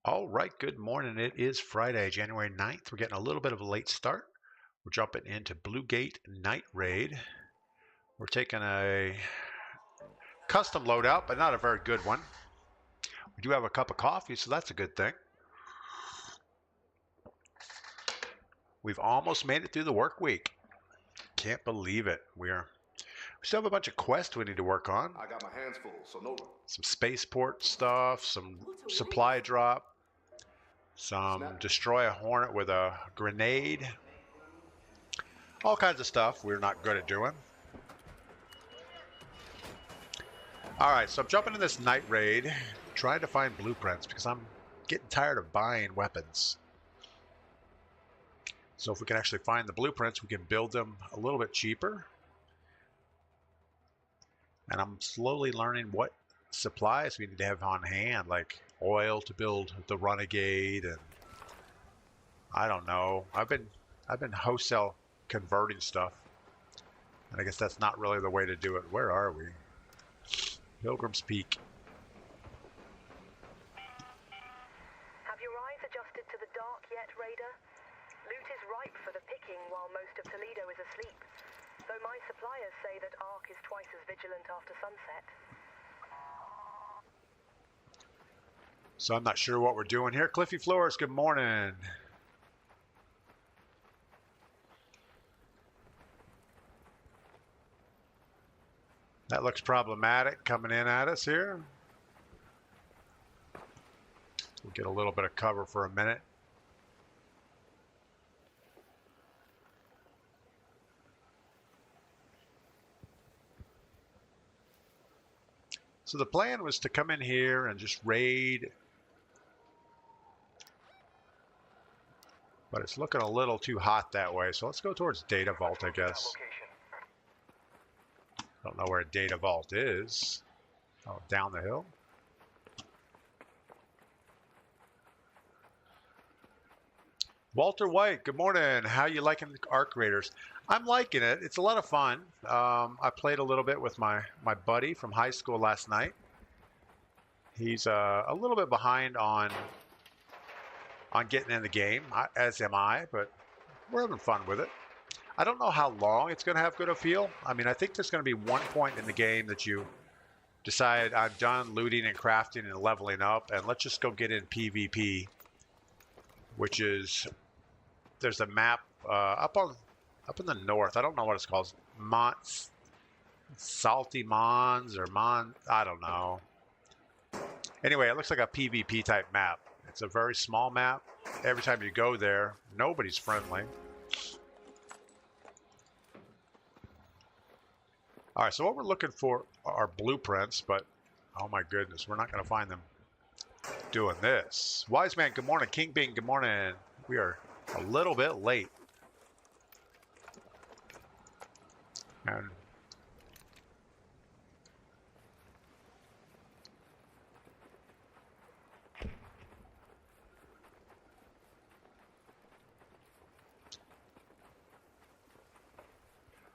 All right, good morning. It is Friday, January 9th. We're getting a little bit of a late start. We're jumping into Blue Gate Night Raid. We're taking a custom loadout, but not a very good one. We do have a cup of coffee, so that's a good thing. We've almost made it through the work week. Can't believe it. We still have a bunch of quests we need to work on. I got my hands full, so no. Some spaceport stuff, some supply drop, some destroy a hornet with a grenade. All kinds of stuff we're not good at doing. Alright, so I'm jumping in this night raid, trying to find blueprints because I'm getting tired of buying weapons. So if we can actually find the blueprints, we can build them a little bit cheaper. And I'm slowly learning what supplies we need to have on hand, like oil to build the renegade, and I don't know. I've been wholesale converting stuff, and I guess that's not really the way to do it. Where are we? Pilgrim's Peak. Have your eyes adjusted to the dark yet, Raider? Loot is ripe for the picking while most of Toledo is asleep. Though my suppliers say that Ark is twice as vigilant after sunset. So I'm not sure what we're doing here. Cliffy Flores, good morning. That looks problematic coming in at us here. We'll get a little bit of cover for a minute. So the plan was to come in here and just raid, but it's looking a little too hot that way. So let's go towards Data Vault, I guess. Don't know where a Data Vault is. Oh, down the hill. Walter White, good morning. How you liking Ark Raiders? I'm liking it. It's a lot of fun. I played a little bit with my buddy from high school last night. He's a little bit behind on getting in the game, as am I, but we're having fun with it. I don't know how long it's going to have good a feel. I mean, I think there's going to be one point in the game that you decide I'm done looting and crafting and leveling up, and let's just go get in PvP, which is there's a map up in the north. I don't know what it's called. Salty Mons or I don't know. Anyway, it looks like a PvP type map. It's a very small map. Every time you go there, nobody's friendly. All right, so what we're looking for are blueprints, but oh my goodness, we're not going to find them doing this. Wise Man, good morning. King Bing, good morning. We are a little bit late. And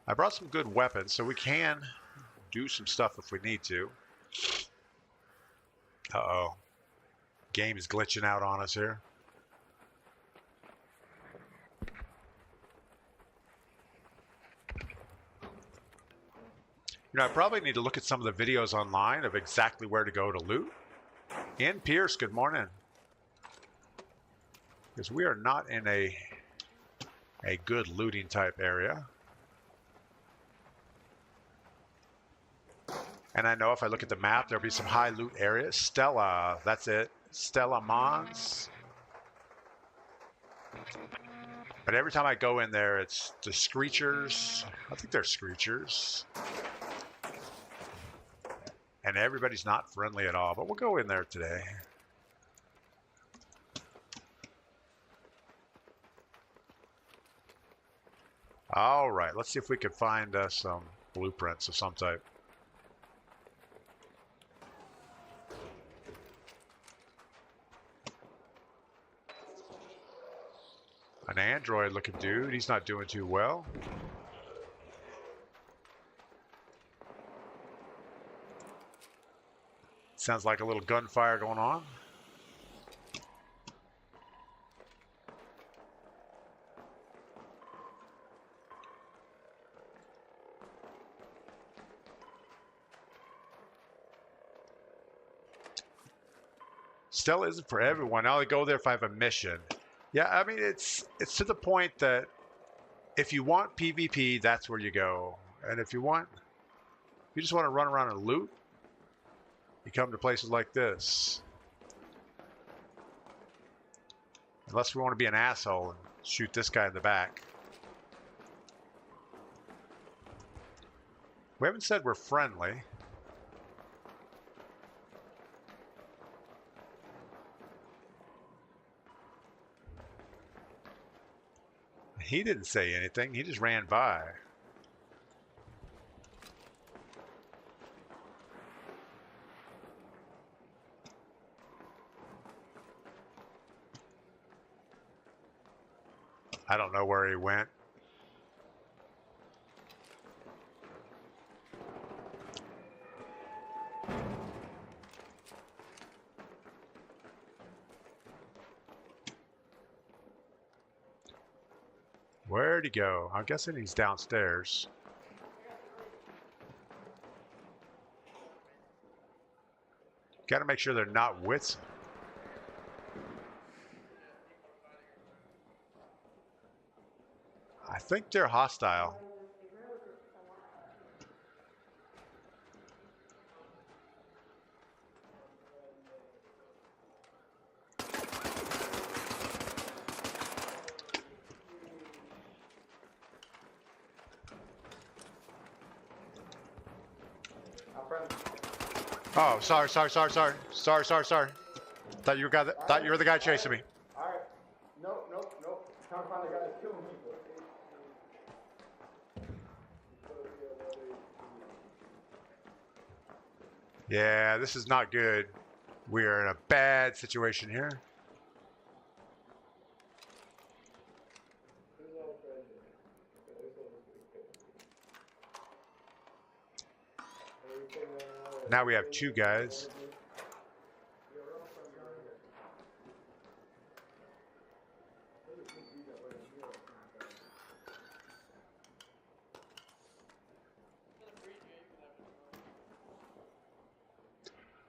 I brought some good weapons, so we can do some stuff if we need to. Uh-oh. Game is glitching out on us here. You know, I probably need to look at some of the videos online of exactly where to go to loot. Ian Pierce, good morning. Because we are not in a good looting type area. And I know if I look at the map, there'll be some high loot areas. Stella, that's it. Stella Mons. But every time I go in there, it's the Screechers. I think they're Screechers. And everybody's not friendly at all, but we'll go in there today. All right, let's see if we can find some blueprints of some type. An android looking dude, he's not doing too well. Sounds like a little gunfire going on. Still isn't for everyone. I only go there if I have a mission. Yeah, I mean it's to the point that if you want PvP, that's where you go. And if you just want to run around and loot, you come to places like this. Unless we want to be an asshole and shoot this guy in the back. We haven't said we're friendly. He didn't say anything. He just ran by. I don't know where he went. Where'd he go? I'm guessing he's downstairs. Got to make sure they're not wits. I think they're hostile. Oh, sorry. Thought you were the guy chasing me. All right. Nope. Trying to find the guy that's killing people. Yeah, this is not good. We are in a bad situation here. Now we have two guys.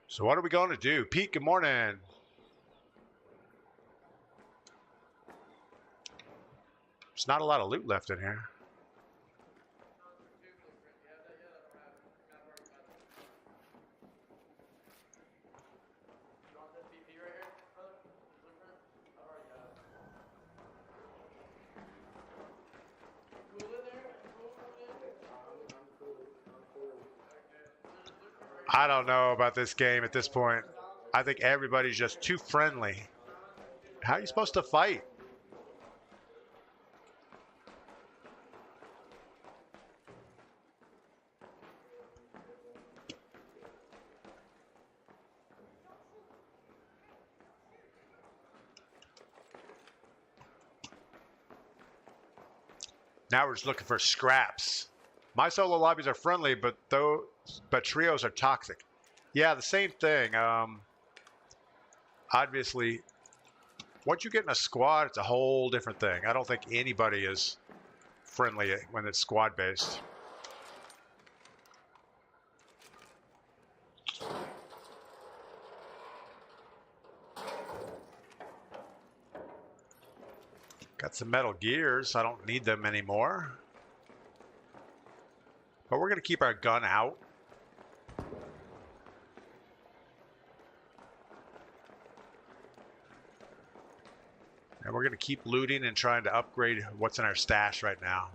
So what are we going to do? Pete, good morning. There's not a lot of loot left in here. I don't know about this game at this point. I think everybody's just too friendly. How are you supposed to fight? Now we're just looking for scraps. My solo lobbies are friendly, but trios are toxic. Yeah, the same thing. Obviously, once you get in a squad, it's a whole different thing. I don't think anybody is friendly when it's squad based. Got some metal gears. I don't need them anymore. But we're going to keep our gun out. And we're going to keep looting and trying to upgrade what's in our stash right now.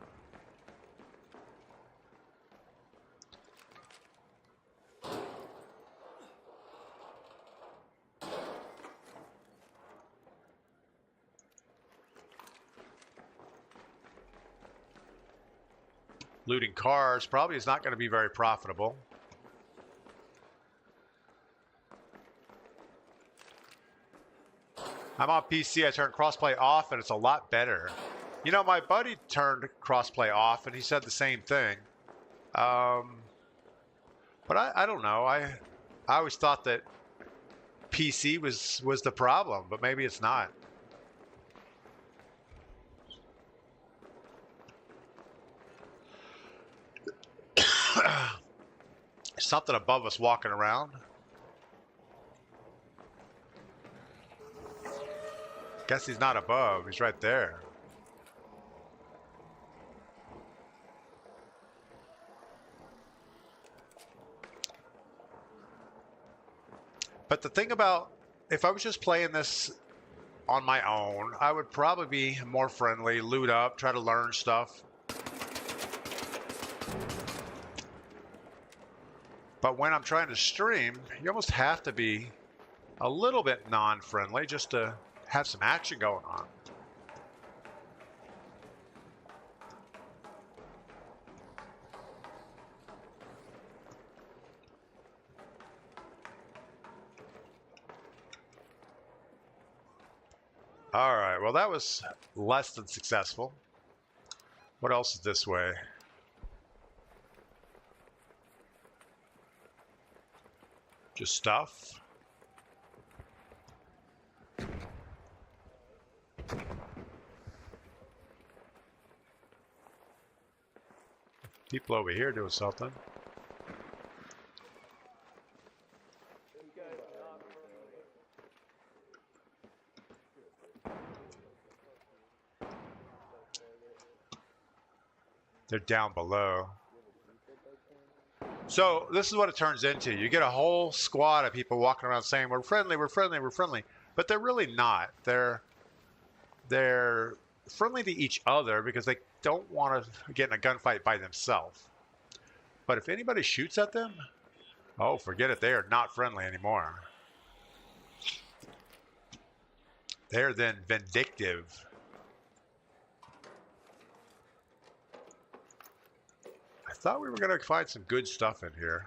Looting cars probably is not going to be very profitable. I'm on PC, I turned crossplay off and it's a lot better. You know, my buddy turned crossplay off and he said the same thing. But I don't know. I always thought that PC was the problem, but maybe it's not. Something above us walking around. Guess he's not above. He's right there. But the thing about, if I was just playing this on my own, I would probably be more friendly, loot up, try to learn stuff. But when I'm trying to stream, you almost have to be a little bit non-friendly just to have some action going on. All right, well, that was less than successful. What else is this way? Just stuff. People over here doing something. They're down below. So this is what it turns into. You get a whole squad of people walking around saying, we're friendly, we're friendly, we're friendly. But they're really not. They're friendly to each other because they don't want to get in a gunfight by themselves. But if anybody shoots at them, oh, forget it. They are not friendly anymore. They're then vindictive. I thought we were going to find some good stuff in here.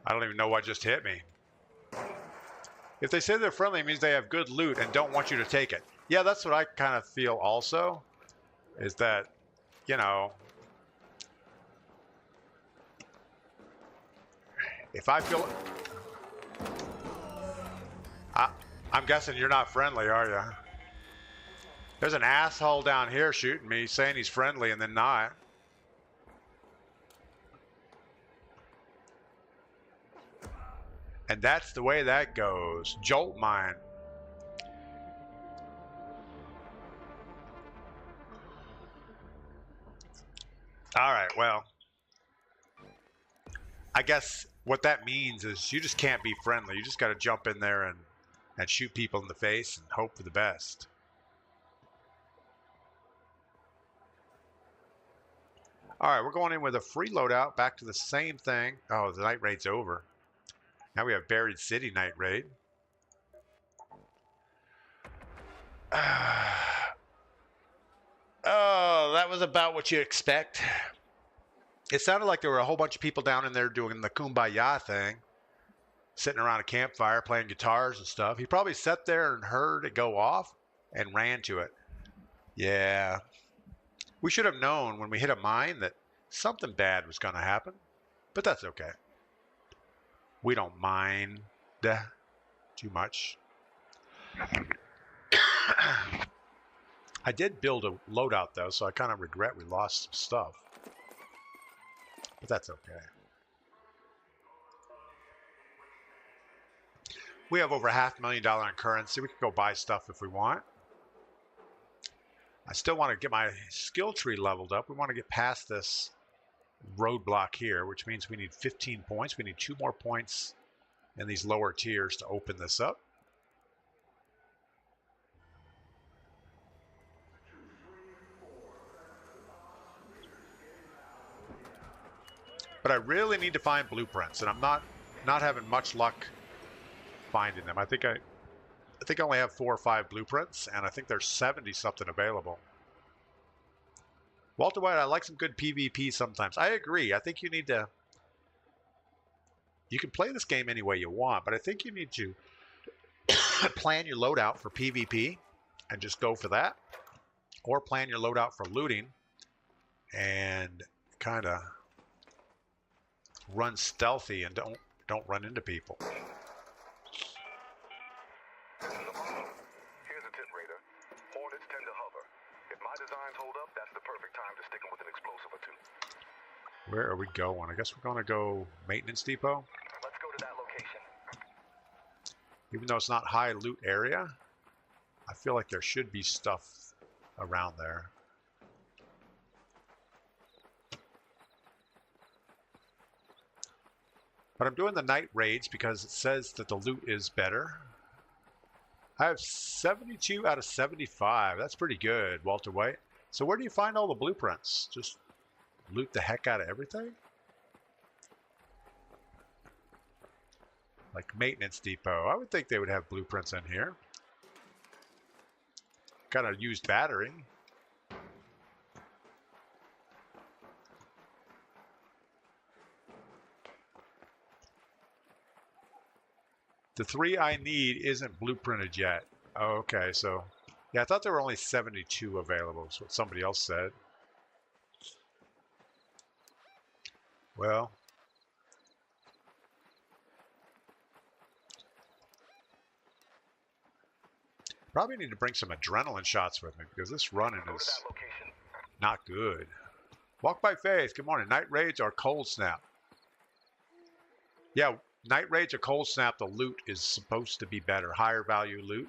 I don't even know what just hit me. If they say they're friendly, it means they have good loot and don't want you to take it. Yeah, that's what I kind of feel also, is that, you know, if I feel... I'm guessing you're not friendly, are you? There's an asshole down here shooting me, saying he's friendly and then not. And that's the way that goes. Jolt mine. All right, well, I guess what that means is you just can't be friendly. You just got to jump in there and shoot people in the face and hope for the best. All right, we're going in with a free loadout, back to the same thing. Oh, the night raid's over. Now we have Buried City night raid. Oh, that was about what you expect. It sounded like there were a whole bunch of people down in there doing the kumbaya thing, sitting around a campfire playing guitars and stuff. He probably sat there and heard it go off and ran to it. Yeah. We should have known when we hit a mine that something bad was going to happen, but that's okay. We don't mind too much. I did build a loadout though, so I kind of regret we lost some stuff. But that's okay. We have over $500,000 in currency. We could go buy stuff if we want. I still want to get my skill tree leveled up. We want to get past this roadblock here, which means we need 15 points. We need 2 more points in these lower tiers to open this up. But I really need to find blueprints, and I'm not having much luck finding them. I think I think I only have 4 or 5 blueprints, and I think there's 70 something available. Walter White, I like some good PvP sometimes. I agree. I think you need to. You can play this game any way you want, but I think you need to plan your loadout for PvP and just go for that, or plan your loadout for looting and kind of run stealthy and don't run into people. Here's a tip, Raider. Hornets tend to hover. If my designs hold up, that's the perfect time to stick them with an explosive or two. Where are we going? I guess we're going to go maintenance depot. Let's go to that location. Even though it's not high loot area, I feel like there should be stuff around there. But I'm doing the night raids because it says that the loot is better. I have 72 out of 75. That's pretty good, Walter White. So where do you find all the blueprints? Just loot the heck out of everything? Like maintenance depot. I would think they would have blueprints in here. Got a used battery. The 3 I need isn't blueprinted yet. Oh, okay, so yeah, I thought there were only 72 available. That's what somebody else said. Well, probably need to bring some adrenaline shots with me because this running is not good. Walk by Faith. Good morning. Night raids or cold snap? Yeah, night raids or cold snap, the loot is supposed to be better. Higher value loot.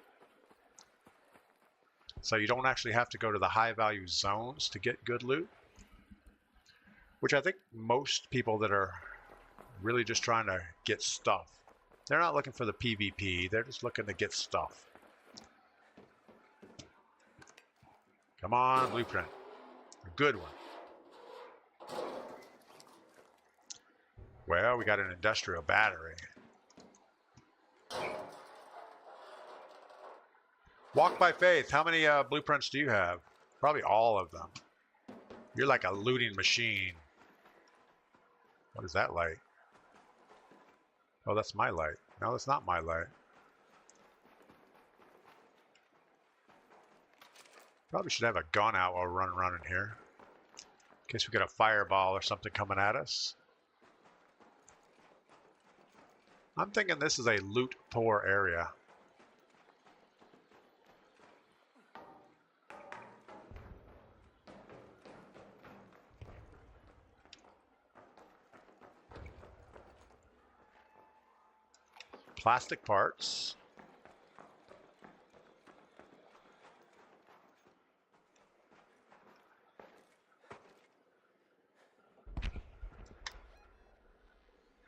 So you don't actually have to go to the high value zones to get good loot. Which I think most people that are really just trying to get stuff. They're not looking for the PvP. They're just looking to get stuff. Come on, blueprint. A good one. Well, we got an industrial battery. Walk by Faith. How many blueprints do you have? Probably all of them. You're like a looting machine. What is that light? Oh, that's my light. No, that's not my light. Probably should have a gun out while we're running here. In case we get a fireball or something coming at us. I'm thinking this is a loot poor area. Plastic parts.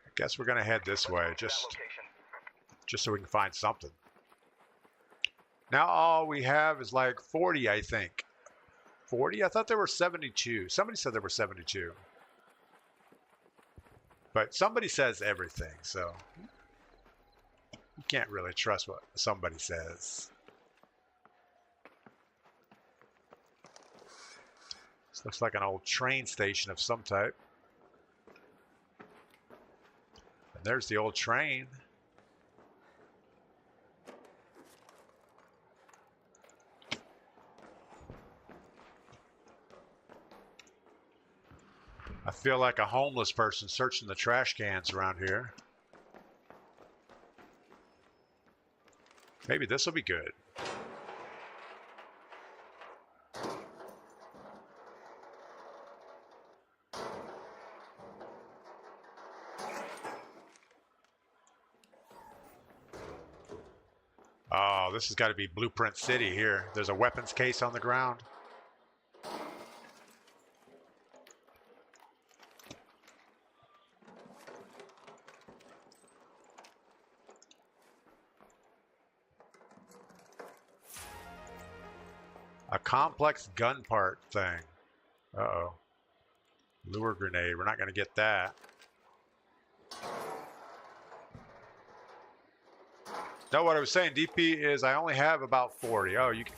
I guess we're gonna head this way, just so we can find something. Now all we have is like 40, I think. 40? I thought there were 72. Somebody said there were 72. But somebody says everything, so you can't really trust what somebody says. This looks like an old train station of some type. And there's the old train. I feel like a homeless person searching the trash cans around here. Maybe this will be good. Oh, this has got to be Blueprint City here. There's a weapons case on the ground. A complex gun part thing. Uh-oh. Lure grenade. We're not going to get that. No, what I was saying, DP, is I only have about 40. Oh, you can...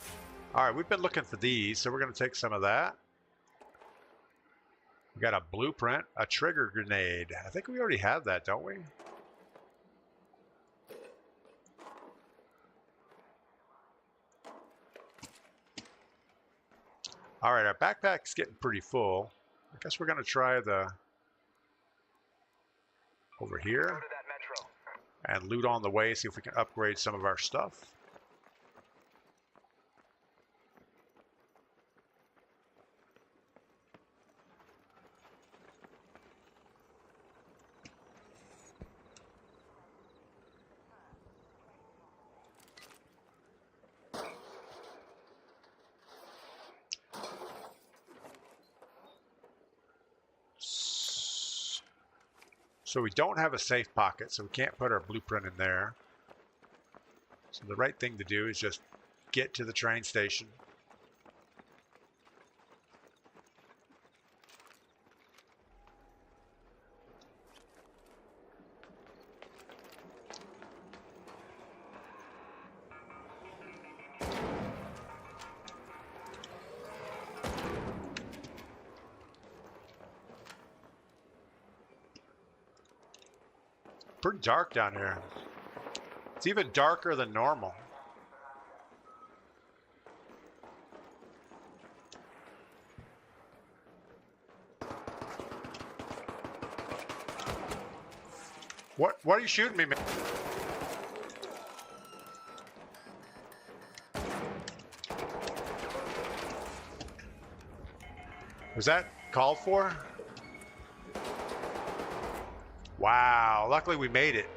All right, we've been looking for these, so we're going to take some of that. We got a blueprint, a trigger grenade. I think we already have that, don't we? All right, our backpack's getting pretty full. I guess we're going to try the... over here. And loot on the way, see if we can upgrade some of our stuff. So we don't have a safe pocket, so we can't put our blueprint in there. So the right thing to do is just get to the train station. Pretty dark down here. It's even darker than normal. What are you shooting me, man? Was that called for? Wow, luckily we made it.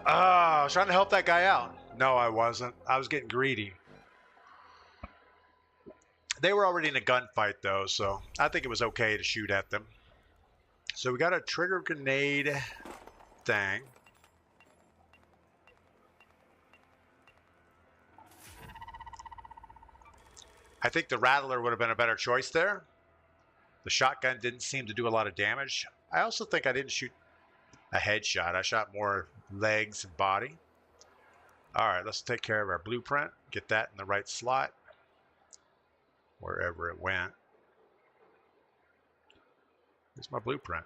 I was trying to help that guy out. No, I wasn't. I was getting greedy. They were already in a gunfight though, so I think it was okay to shoot at them. So we got a trigger grenade thing. I think the Rattler would have been a better choice there. The shotgun didn't seem to do a lot of damage. I also think I didn't shoot a headshot. I shot more legs and body. All right, let's take care of our blueprint. Get that in the right slot. Wherever it went. Here's my blueprint.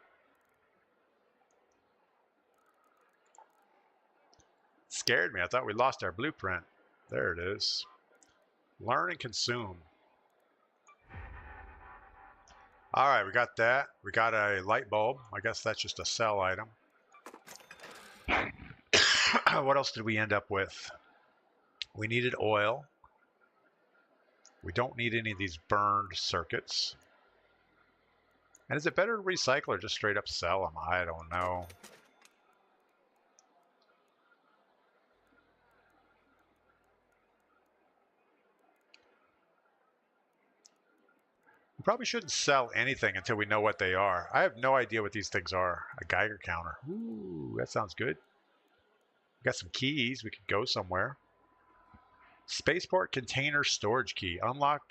Scared me. I thought we lost our blueprint. There it is. Learn and consume. All right, we got that. We got a light bulb. I guess that's just a sell item. What else did we end up with? We needed oil. We don't need any of these burned circuits. And is it better to recycle or just straight up sell them? I don't know. We probably shouldn't sell anything until we know what they are. I have no idea what these things are. A Geiger counter. Ooh, that sounds good. We got some keys. We could go somewhere. Spaceport container storage key. Unlock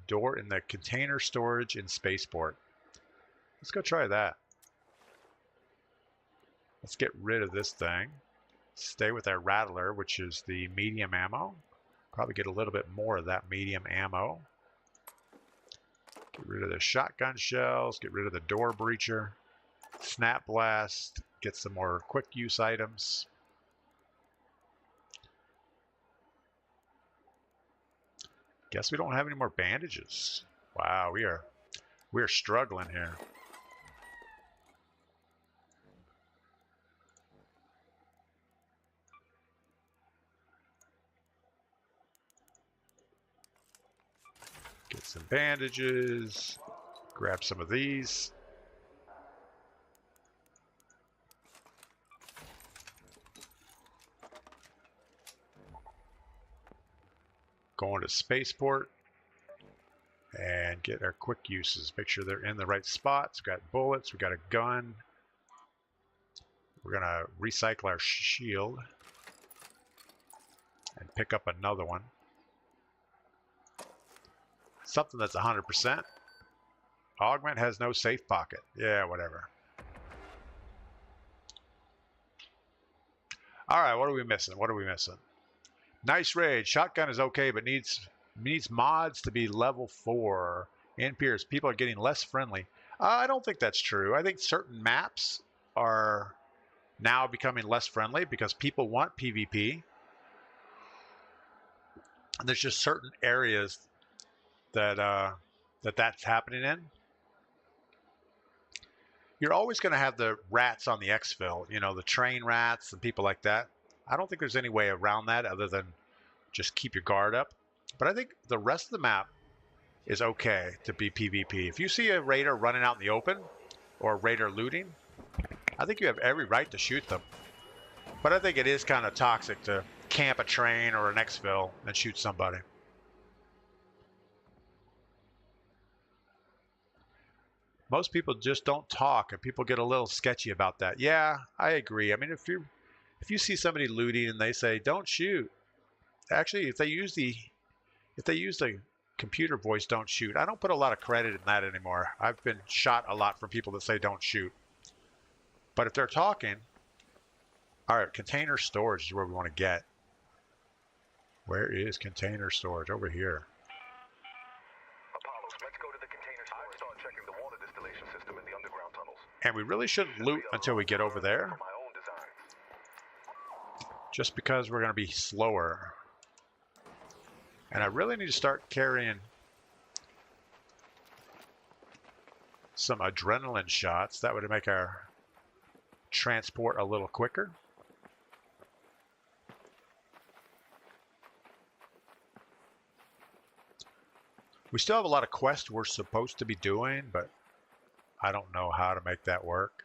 door in the container storage in Spaceport. Let's go try that. Let's get rid of this thing. Stay with our Rattler, which is the medium ammo. Probably get a little bit more of that medium ammo. Get rid of the shotgun shells, get rid of the door breacher, snap blast, get some more quick use items. Guess we don't have any more bandages. Wow, we are struggling here. Get some bandages, grab some of these. Going to Spaceport and get our quick uses. Make sure they're in the right spots. We got bullets, we got a gun. We're gonna recycle our shield and pick up another one. Something that's 100%. Augment has no safe pocket. Yeah, whatever. All right, what are we missing? What are we missing? Nice raid. Shotgun is okay, but needs mods to be level 4. In Pierce, people are getting less friendly. I don't think that's true. I think certain maps are now becoming less friendly because people want PvP. And there's just certain areas that that's happening in. You're always going to have the rats on the exfil, you know, the train rats and people like that. I don't think there's any way around that other than just keep your guard up. But I think the rest of the map is okay to be PvP. If you see a raider running out in the open or a raider looting, I think you have every right to shoot them. But I think it is kind of toxic to camp a train or an exfil and shoot somebody. Most people just don't talk, and people get a little sketchy about that. Yeah, I agree. I mean, if you see somebody looting and they say don't shoot, actually, if they use the computer voice, don't shoot, I don't put a lot of credit in that anymore. I've been shot a lot from people that say don't shoot. But if they're talking, all right, container storage is where we want to get. Where is container storage? Over here. Apollos, let's go to the container storage. I start checking the water distillation system in the underground tunnels. And we really shouldn't loot until we get over there. For my own designs. Just because we're going to be slower. And I really need to start carrying some adrenaline shots. That would make our transport a little quicker. We still have a lot of quests we're supposed to be doing, but I don't know how to make that work.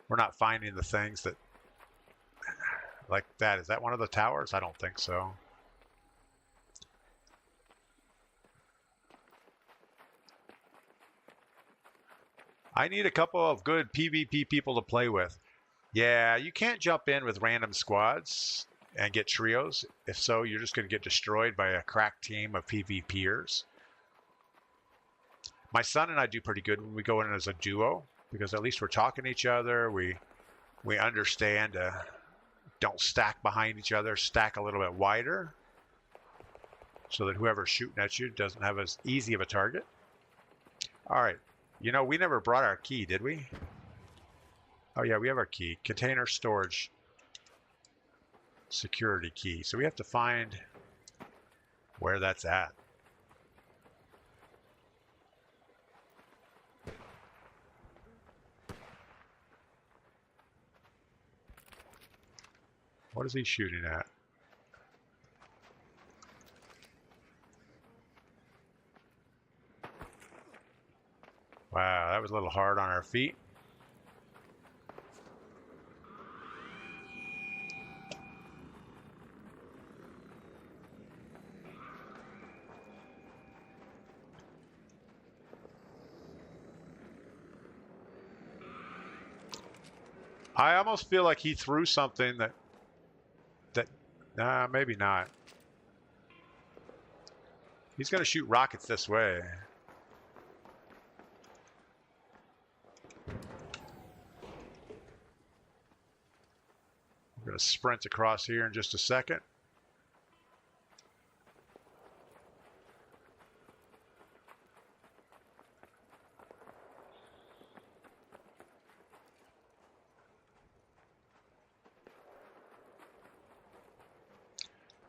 We're not finding the things that, like that. Is that one of the towers? I don't think so. I need a couple of good PvP people to play with. Yeah, you can't jump in with random squads and get trios. If so, you're just going to get destroyed by a crack team of PvPers. My son and I do pretty good when we go in as a duo because at least we're talking to each other. We understand. Don't stack behind each other. Stack a little bit wider so that whoever's shooting at you doesn't have as easy of a target. All right. You know, we never brought our key, did we? Oh, yeah, we have our key. Container storage security key. So we have to find where that's at. What is he shooting at? Wow, that was a little hard on our feet. I almost feel like he threw something that nah, maybe not. He's going to shoot rockets this way. I'm going to sprint across here in just a second.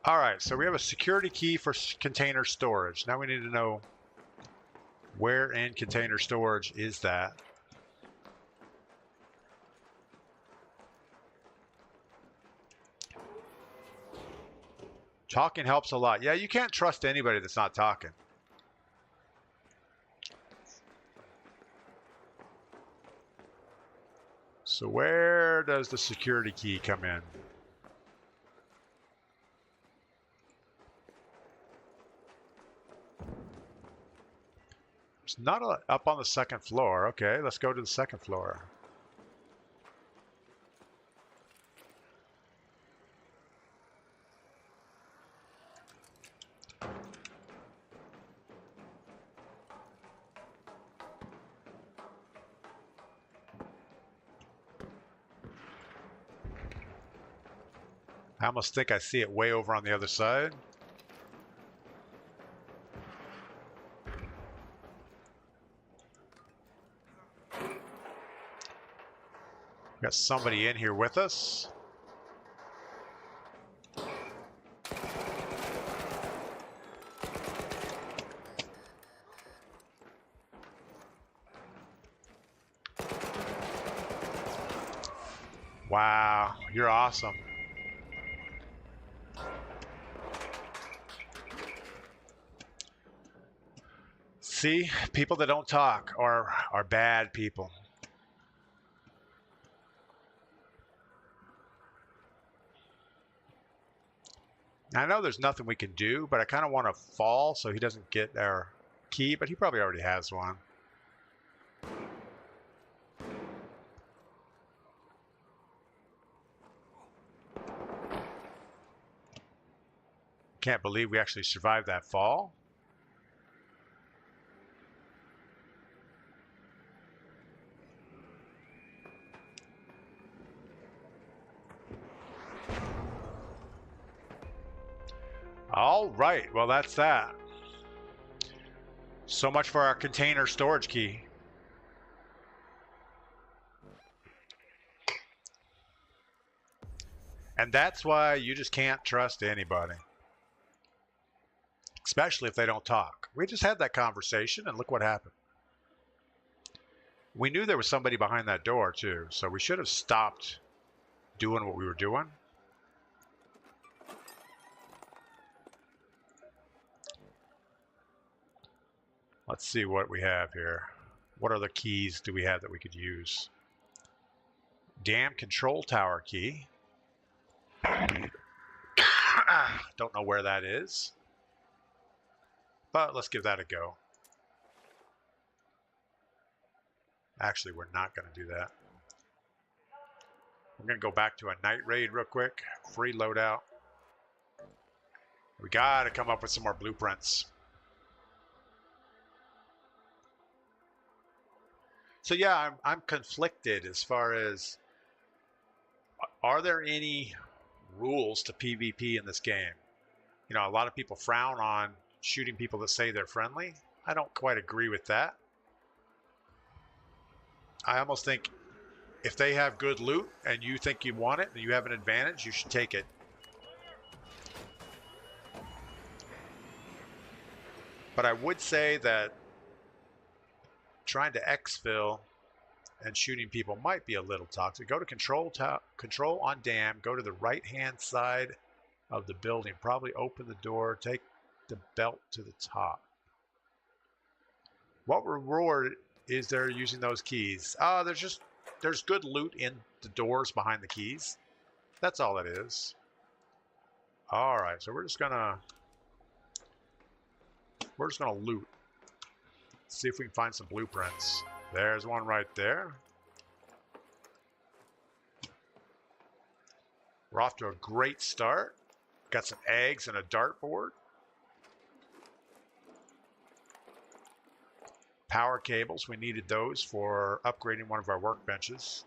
All right, so we have a security key for container storage. Now we need to know where in container storage is that. Talking helps a lot. Yeah, you can't trust anybody that's not talking. So where does the security key come in? It's not up on the second floor. Okay, let's go to the second floor. I almost think I see it way over on the other side. Got somebody in here with us. Wow, you're awesome. See, people that don't talk are bad people. I know there's nothing we can do, but I kind of want to fall so he doesn't get our key, but he probably already has one. Can't believe we actually survived that fall. All right, well, that's that. So much for our container storage key. And that's why you just can't trust anybody. Especially if they don't talk. We just had that conversation and look what happened. We knew there was somebody behind that door too, so we should have stopped doing what we were doing. Let's see what we have here. What other keys do we have that we could use? Dam control tower key. Don't know where that is, but let's give that a go. Actually, we're not going to do that. We're going to go back to a night raid real quick. Free loadout. We got to come up with some more blueprints. So yeah, I'm conflicted as far as, are there any rules to PvP in this game? You know, a lot of people frown on shooting people that say they're friendly. I don't quite agree with that. I almost think if they have good loot and you think you want it and you have an advantage, you should take it. But I would say that trying to exfil and shooting people might be a little toxic. Go to control on dam, go to the right-hand side of the building, probably open the door, take the belt to the top. What reward is there using those keys? There's good loot in the doors behind the keys. That's all it is. All right, so we're just gonna loot. See if we can find some blueprints. There's one right there. We're off to a great start. Got some eggs and a dartboard. Power cables, we needed those for upgrading one of our workbenches.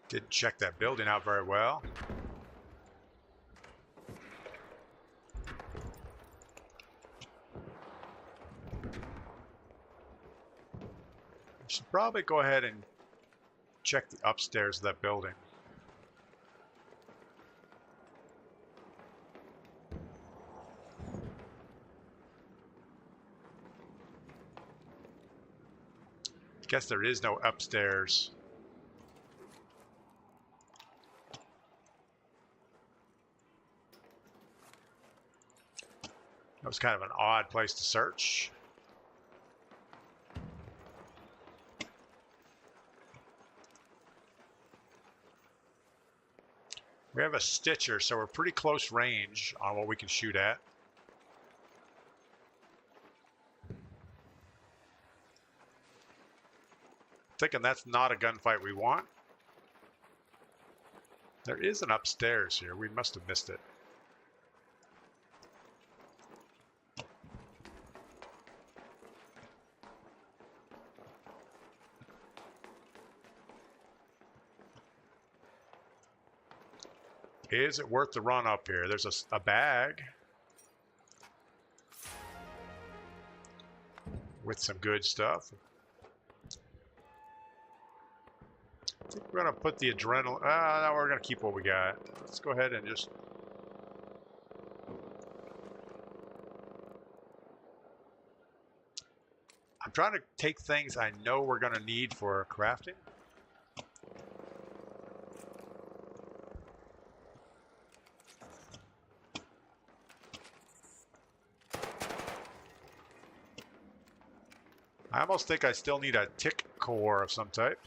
Didn't check that building out very well. We should probably go ahead and check the upstairs of that building. Guess there is no upstairs. That was kind of an odd place to search. We have a Stitcher, so we're pretty close range on what we can shoot at. Thinking that's not a gunfight we want. There is an upstairs here. We must have missed it. Is it worth the run up here? There's a bag with some good stuff. I think we're going to put the adrenaline. No, we're going to keep what we got. Let's go ahead and just... I'm trying to take things I know we're going to need for crafting. I almost think I still need a tick core of some type.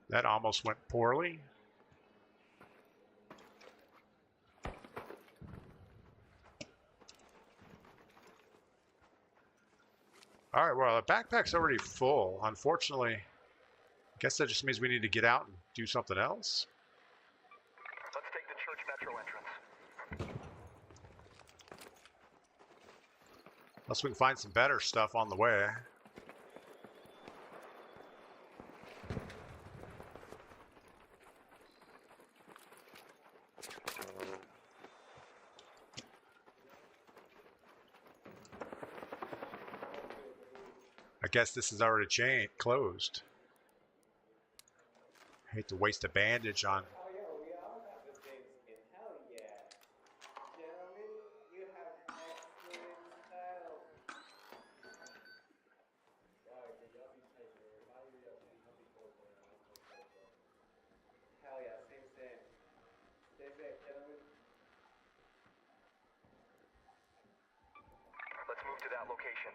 That almost went poorly. All right, well, the backpack's already full. Unfortunately, I guess that just means we need to get out and do something else. Let's take the church metro entrance. Unless we can find some better stuff on the way. I guess this is already closed. I hate to waste a bandage on. Oh yeah, we all have the same skin. Hell yeah. Gentlemen, you have excellent style. Hell yeah, same. Stay safe, gentlemen. Let's move to that location.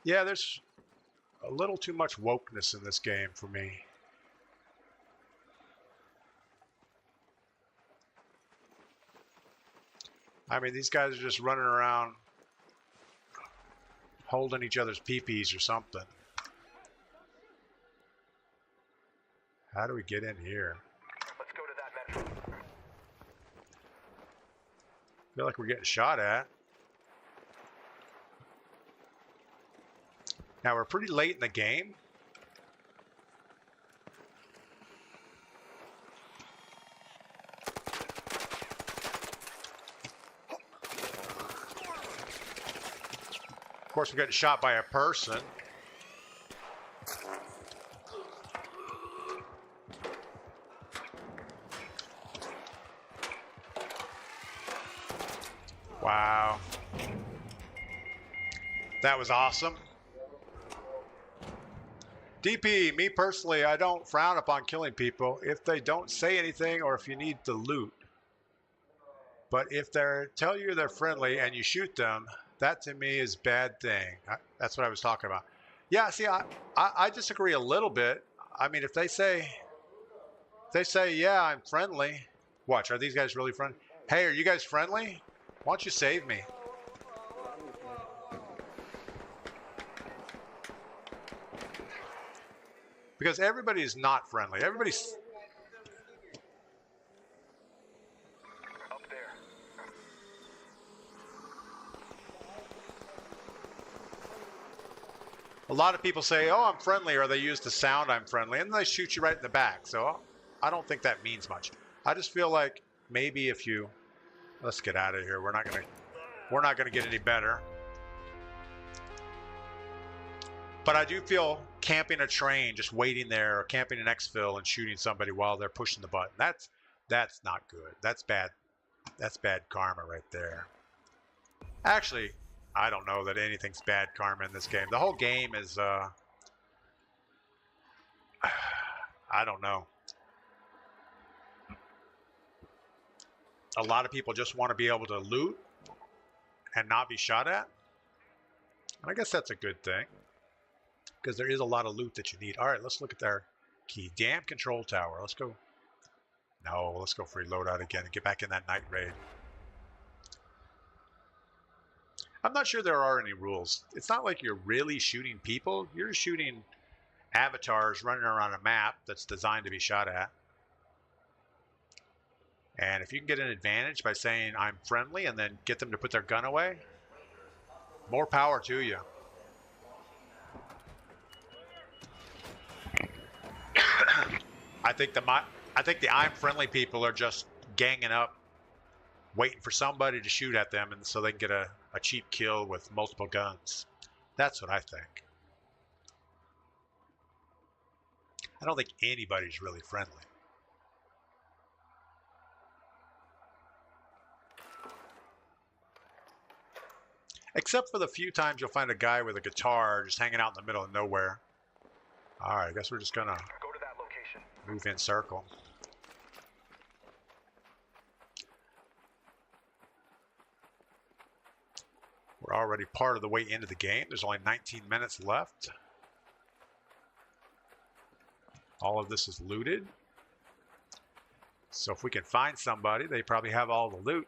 Yeah, there's a little too much wokeness in this game for me. I mean, these guys are just running around holding each other's peepees or something. How do we get in here? Let's go to that metro. I feel like we're getting shot at. Now, we're pretty late in the game. Of course, we're getting shot by a person. Wow. That was awesome. DP, me personally, I don't frown upon killing people if they don't say anything or if you need the loot. But if they tell you they're friendly and you shoot them, that to me is a bad thing. That's what I was talking about. Yeah, see, I disagree a little bit. I mean, if they say, yeah, I'm friendly. Watch, are these guys really friendly? Hey, are you guys friendly? Why don't you save me? Because everybody is not friendly. Everybody's... Up there. A lot of people say, oh, I'm friendly, or they use the sound I'm friendly, and they shoot you right in the back. So I don't think that means much. I just feel like maybe if you... Let's get out of here. We're not gonna get any better. But I do feel camping a train, just waiting there, or camping an exfil and shooting somebody while they're pushing the button. That's not good. That's bad. That's bad karma right there. Actually, I don't know that anything's bad karma in this game. The whole game is, I don't know. A lot of people just want to be able to loot and not be shot at. And I guess that's a good thing, because there is a lot of loot that you need. All right, let's look at our key. Dam control tower. Let's go. No, let's go free loadout again and get back in that night raid. I'm not sure there are any rules. It's not like you're really shooting people. You're shooting avatars running around a map that's designed to be shot at. And if you can get an advantage by saying I'm friendly and then get them to put their gun away, more power to you. I think the I'm friendly people are just ganging up, waiting for somebody to shoot at them, and so they can get a cheap kill with multiple guns. That's what I think. I don't think anybody's really friendly. Except for the few times you'll find a guy with a guitar just hanging out in the middle of nowhere. All right, I guess we're just gonna Go to that location. move in circle. We're already part of the way into the game. There's only 19 minutes left. All of this is looted. So if we can find somebody, they probably have all the loot.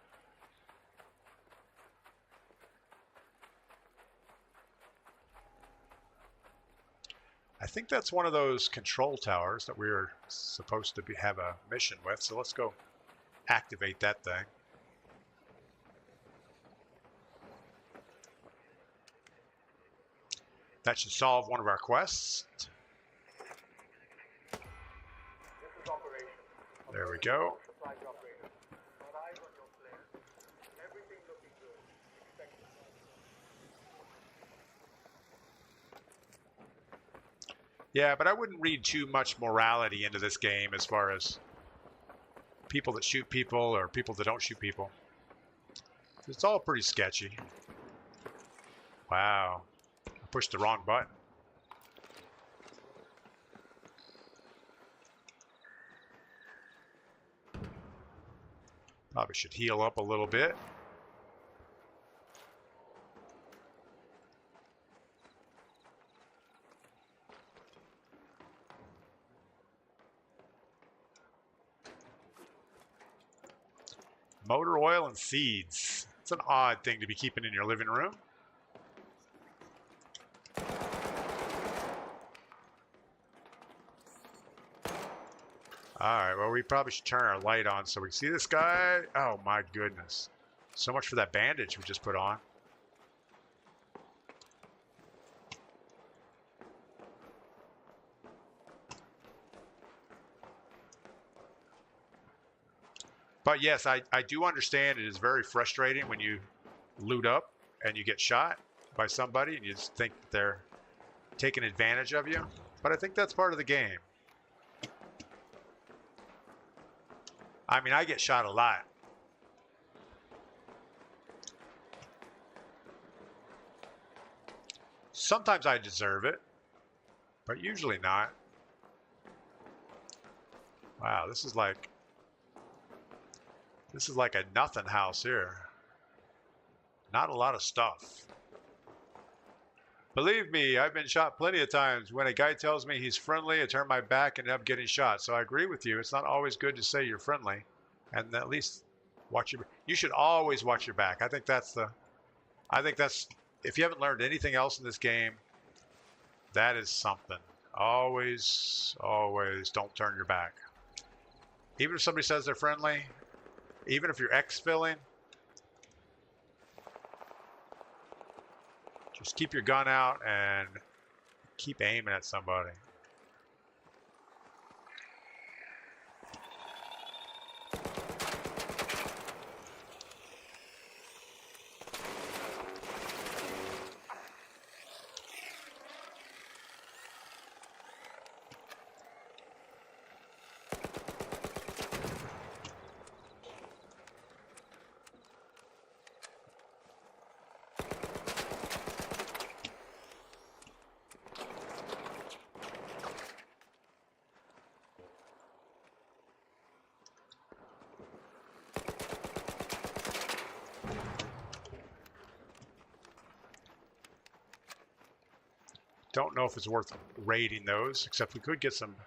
I think that's one of those control towers that we were supposed to have a mission with. So let's go activate that thing. That should solve one of our quests. This is operation. There we go. Supply operator. Got eyes on your flare. Everything looking good. Expect it. Yeah, but I wouldn't read too much morality into this game as far as people that shoot people or people that don't shoot people. It's all pretty sketchy. Wow. I pushed the wrong button. Probably should heal up a little bit. Motor oil and seeds. It's an odd thing to be keeping in your living room. Alright, well, we probably should turn our light on so we can see this guy. Oh my goodness. So much for that bandage we just put on. But yes, I do understand it is very frustrating when you loot up and you get shot by somebody and you just think that they're taking advantage of you. But I think that's part of the game. I mean, I get shot a lot. Sometimes I deserve it, but usually not. Wow, this is like a nothing house here. Not a lot of stuff. Believe me, I've been shot plenty of times. When a guy tells me he's friendly, I turn my back and end up getting shot. So I agree with you. It's not always good to say you're friendly, and at least watch your. You should always watch your back. I think that's if you haven't learned anything else in this game, that is something. Always, always don't turn your back. Even if somebody says they're friendly, even if you're exfilling, just keep your gun out and keep aiming at somebody. Don't know if it's worth raiding those, except we could get some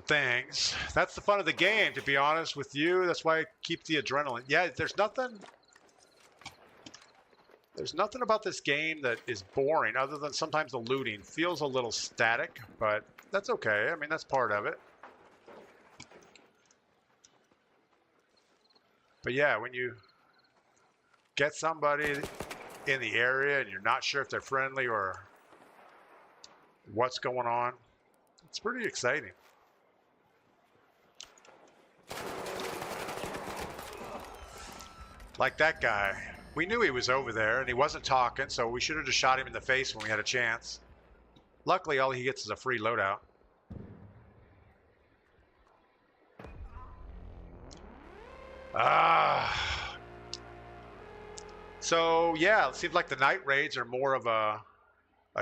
things. That's the fun of the game, to be honest with you. That's why I keep the adrenaline. Yeah, there's nothing There's nothing about this game that is boring other than sometimes the looting feels a little static, but that's okay. I mean, that's part of it. But yeah, when you get somebody in the area and you're not sure if they're friendly or what's going on, it's pretty exciting. Like that guy. We knew he was over there and he wasn't talking, so we should have just shot him in the face when we had a chance. Luckily, all he gets is a free loadout. So yeah, it seems like the night raids are more of a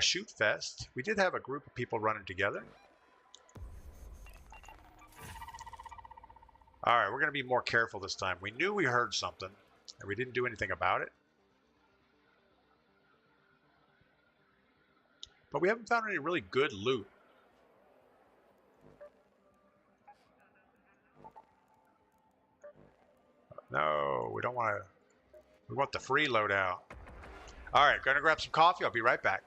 shoot fest. We did have a group of people running together. All right, we're going to be more careful this time. We knew we heard something, and we didn't do anything about it. But we haven't found any really good loot. No, we don't want to. We want the free loadout. All right, going to grab some coffee. I'll be right back.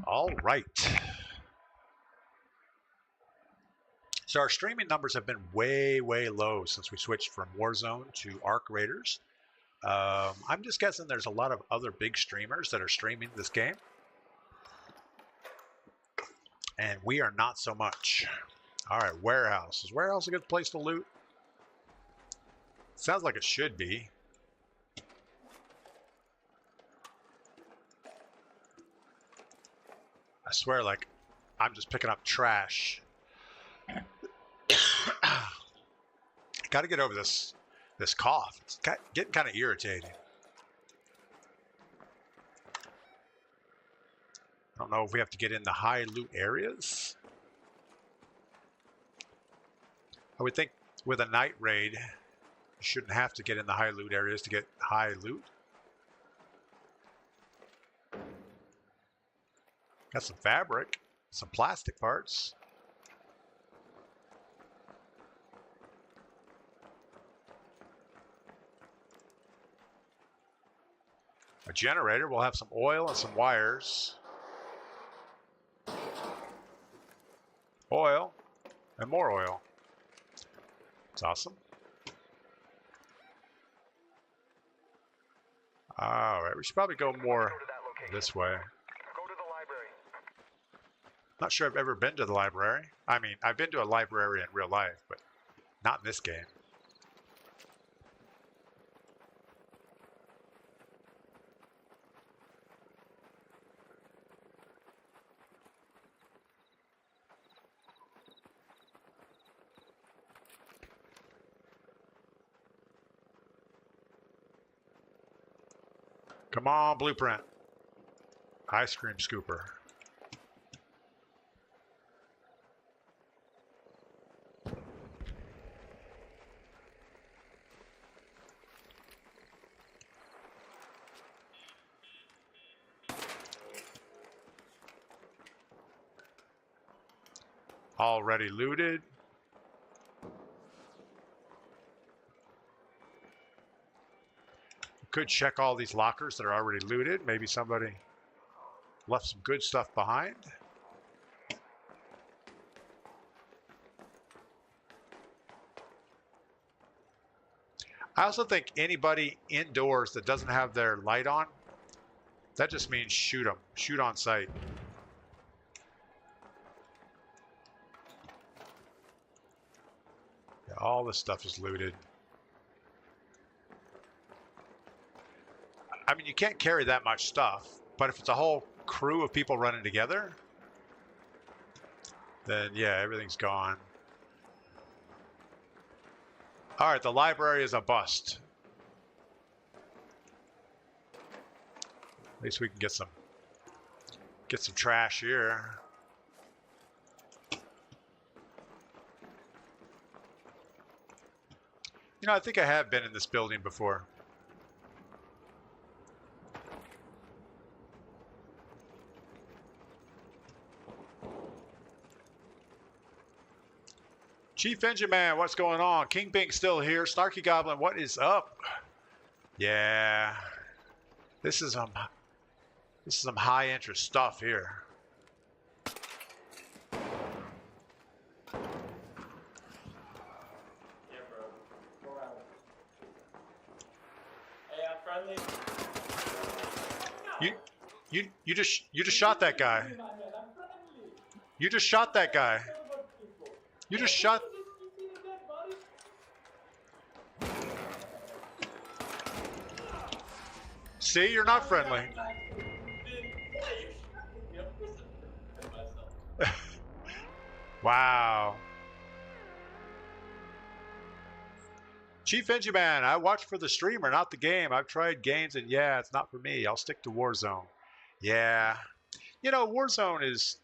All right. So our streaming numbers have been way, way low since we switched from Warzone to Arc Raiders. I'm just guessing there's a lot of other big streamers that are streaming this game. And we are not so much. All right, warehouse. Is warehouse a good place to loot? Sounds like it should be. I swear, like, I'm just picking up trash. Got to get over this cough. It's getting kind of irritating. I don't know if we have to get in the high loot areas. I would think with a night raid, you shouldn't have to get in the high loot areas to get high loot. Got some fabric, some plastic parts. A generator. We'll have some oil and some wires. Oil and more oil. It's awesome. All right, we should probably go more this way. Go to the library. Not sure I've ever been to the library. I mean, I've been to a library in real life, but not in this game. Come on, Blueprint. Ice cream scooper. Already looted. Could check all these lockers that are already looted. Maybe somebody left some good stuff behind. I also think anybody indoors that doesn't have their light on, that just means shoot them. Shoot on sight. Yeah, all this stuff is looted. I mean, you can't carry that much stuff, but if it's a whole crew of people running together, then yeah, everything's gone. All right, the library is a bust. At least we can get some Get some trash here. You know, I think I have been in this building before. Chief Engine Man, what's going on? King Bing still here. Snarky Goblin, what is up? Yeah. This is some high interest stuff here. Yeah, bro. 4 hours. Hey, I'm friendly. You just shot that guy. You just shot that guy. You just shot. See, you're not friendly. Wow. Chief Engine Man, I watch for the streamer, not the game. I've tried games and yeah, it's not for me. I'll stick to Warzone. Yeah. You know, Warzone is...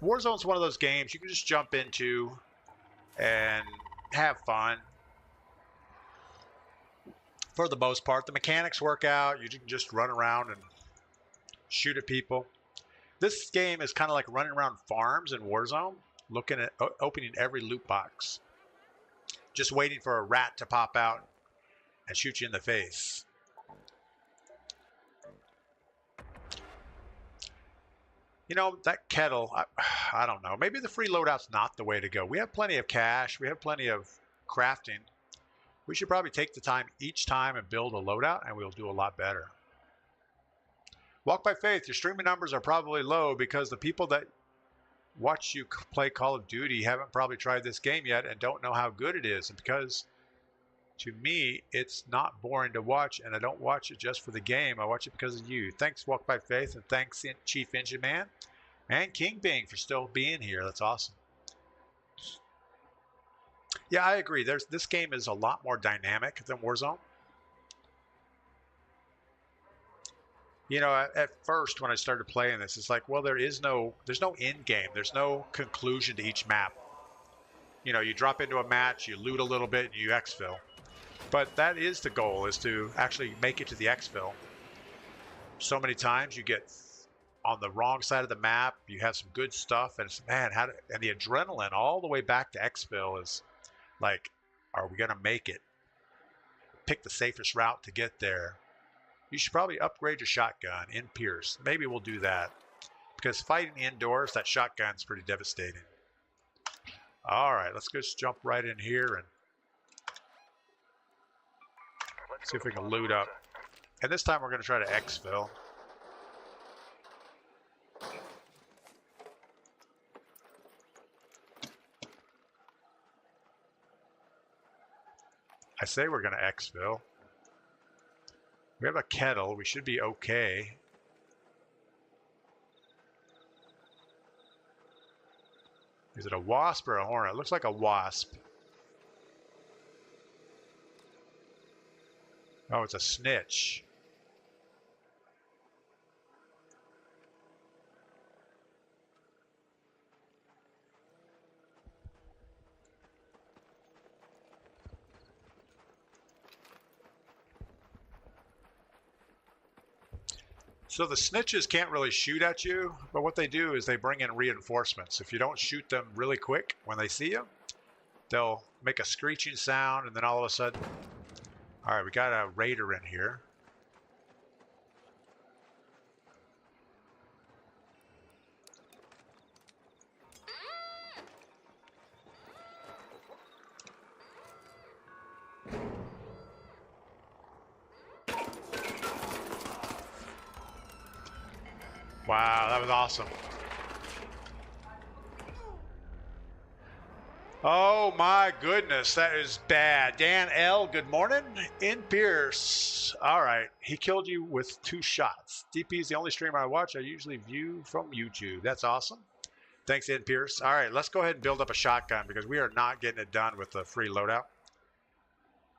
Warzone's one of those games you can just jump into and have fun. For the most part, the mechanics work out. You can just run around and shoot at people. This game is kind of like running around farms in Warzone, looking at opening every loot box, just waiting for a rat to pop out and shoot you in the face. You know, that kettle, I don't know. Maybe the free loadout's not the way to go. We have plenty of cash. We have plenty of crafting. We should probably take the time each time and build a loadout, and we'll do a lot better. Walk by Faith, your streaming numbers are probably low because the people that watch you play Call of Duty haven't probably tried this game yet and don't know how good it is. And because, to me, it's not boring to watch, and I don't watch it just for the game. I watch it because of you. Thanks, Walk by Faith, and thanks, Chief Engine Man and King Bing for still being here. That's awesome. Yeah, I agree. This game is a lot more dynamic than Warzone. You know, at first when I started playing this, it's like, well, there's no end game. There's no conclusion to each map. You know, you drop into a match, you loot a little bit, and you exfil. But that is the goal, is to actually make it to the exfil. So many times you get on the wrong side of the map, you have some good stuff, and it's, man, and the adrenaline all the way back to exfil is like, are we going to make it? Pick the safest route to get there. You should probably upgrade your shotgun in Pierce. Maybe we'll do that. Because fighting indoors, that shotgun's pretty devastating. All right, let's just jump right in here and see if we can loot up. And this time we're going to try to exfil. I say we're going to exfil. We have a kettle. We should be okay. Is it a wasp or a hornet? It looks like a wasp. Oh, it's a snitch. So the snitches can't really shoot at you, but what they do is they bring in reinforcements. If you don't shoot them really quick when they see you, they'll make a screeching sound, and then all of a sudden, all right, we got a raider in here. Wow, that was awesome. Oh my goodness, that is bad. Dan L, good morning. In Pierce. All right, he killed you with 2 shots. DP is the only streamer I watch. I usually view from YouTube. That's awesome. Thanks, In Pierce. All right, let's go ahead and build up a shotgun because we are not getting it done with the free loadout.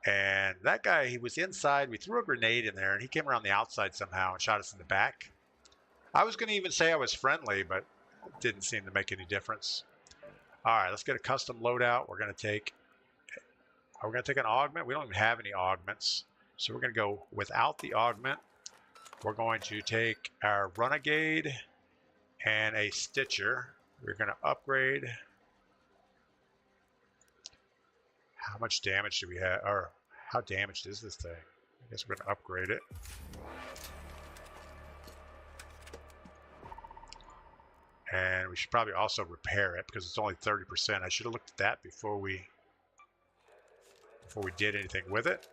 And that guy, he was inside. We threw a grenade in there, and he came around the outside somehow and shot us in the back. I was going to even say I was friendly, but it didn't seem to make any difference. All right, let's get a custom loadout. We're going to take an augment. We don't even have any augments. So we're going to go without the augment. We're going to take our Renegade and a Stitcher. We're going to upgrade. How much damage do we have? Or how damaged is this thing? I guess we're going to upgrade it. And we should probably also repair it because it's only 30%. I should have looked at that before we did anything with it.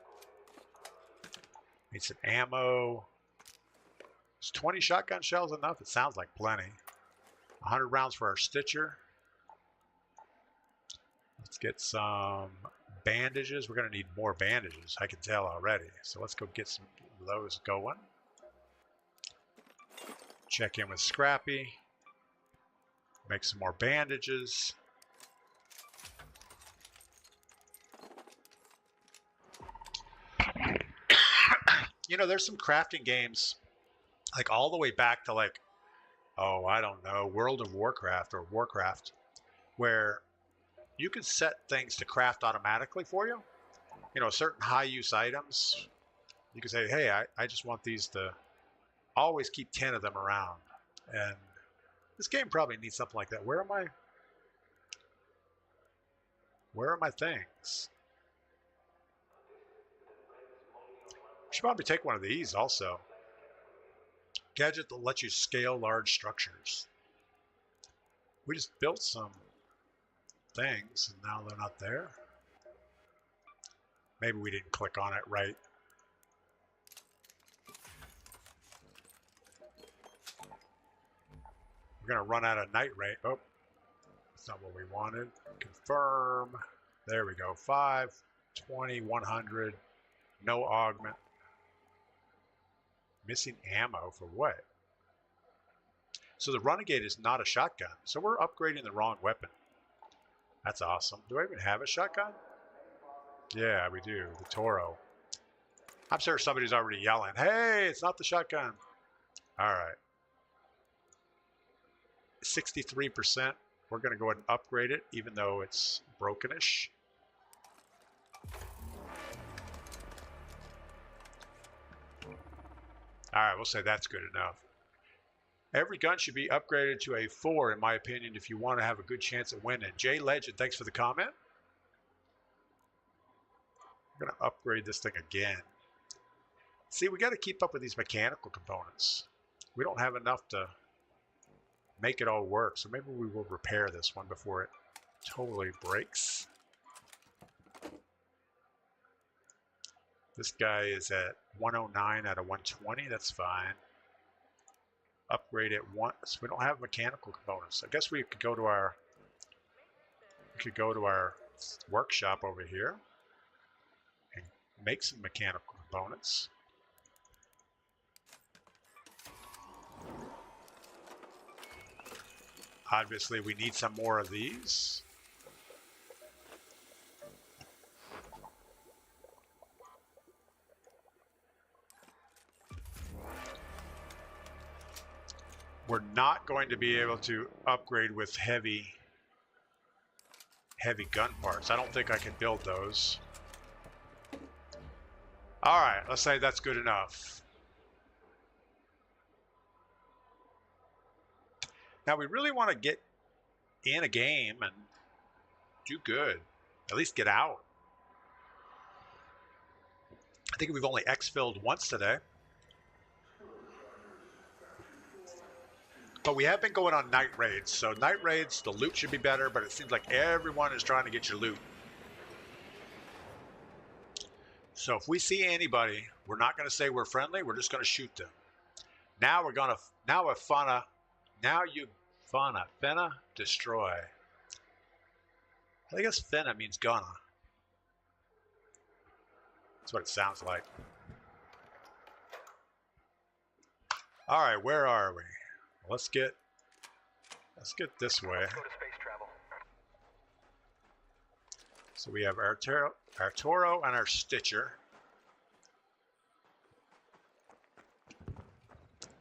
Need some ammo. Is 20 shotgun shells enough? It sounds like plenty. 100 rounds for our Stitcher. Let's get some bandages. We're going to need more bandages. I can tell already. So let's go get some of those going. Check in with Scrappy. Make some more bandages. You know, there's some crafting games, like all the way back to like, oh, I don't know, World of Warcraft or Warcraft, where you can set things to craft automatically for you. You know, certain high use items. You can say, hey, I just want these to always keep 10 of them around. And this game probably needs something like that. Where are my things? Should probably take one of these also. Gadget that lets you scale large structures. We just built some things and now they're not there. Maybe we didn't click on it right. We're going to run out of night rate. Oh, that's not what we wanted. Confirm. There we go. 5, 20, 100. No augment. Missing ammo for what? So the Renegade is not a shotgun. So we're upgrading the wrong weapon. That's awesome. Do I even have a shotgun? Yeah, we do. The Toro. I'm sure somebody's already yelling, hey, it's not the shotgun. All right. 63%. We're going to go ahead and upgrade it, even though it's brokenish. All right, we'll say that's good enough. Every gun should be upgraded to a 4, in my opinion, if you want to have a good chance at winning. Jay Legend, thanks for the comment. I'm going to upgrade this thing again. See, we got to keep up with these mechanical components. We don't have enough to make it all work, so maybe we will repair this one before it totally breaks. This guy is at 109 out of 120. That's fine. Upgrade it once. We don't have mechanical components. I guess we could go to our workshop over here and make some mechanical components. Obviously, we need some more of these. We're not going to be able to upgrade with heavy gun parts. I don't think I can build those. All right, let's say that's good enough. Now we really want to get in a game and do good. At least get out. I think we've only exfilled once today. But we have been going on night raids. So night raids, the loot should be better, but it seems like everyone is trying to get your loot. So if we see anybody, we're not going to say we're friendly. We're just going to shoot them. Now we're going to, finna destroy. I guess finna means gonna. That's what it sounds like. All right, where are we? Let's get this way. Let's go to space travel. So we have our Toro and our Stitcher.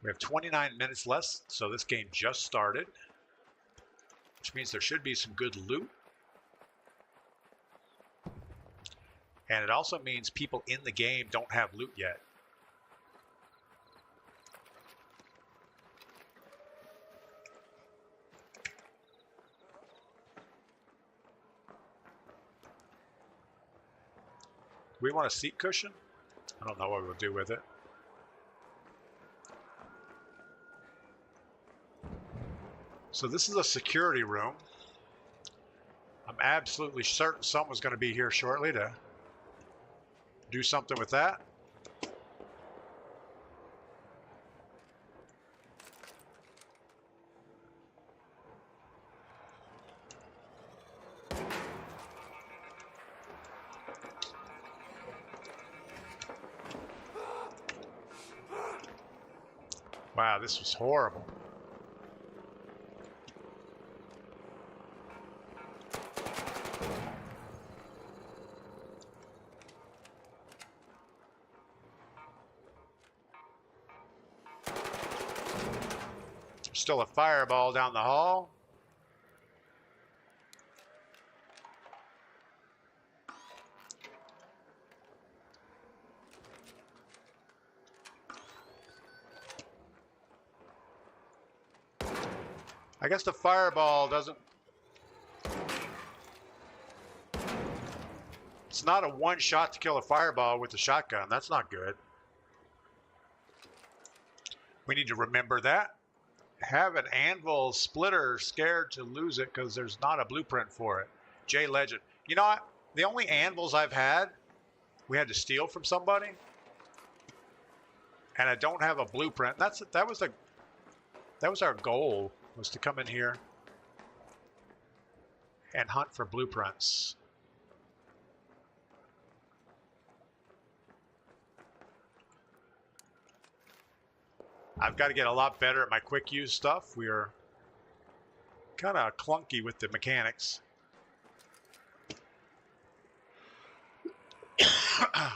We have 29 minutes left, so this game just started, which means there should be some good loot. And it also means people in the game don't have loot yet. Do we want a seat cushion? I don't know what we'll do with it. So this is a security room. I'm absolutely certain someone's going to be here shortly to do something with that. Wow, this was horrible. Still a fireball down the hall. I guess the fireball doesn't... It's not a one shot to kill a fireball with a shotgun. That's not good. We need to remember that. Have an anvil splitter, scared to lose it because there's not a blueprint for it. J Legend. You know what? The only anvils I've had, we had to steal from somebody. And I don't have a blueprint. That was our goal, was to come in here and hunt for blueprints. I've got to get a lot better at my quick use stuff. We are kind of clunky with the mechanics. I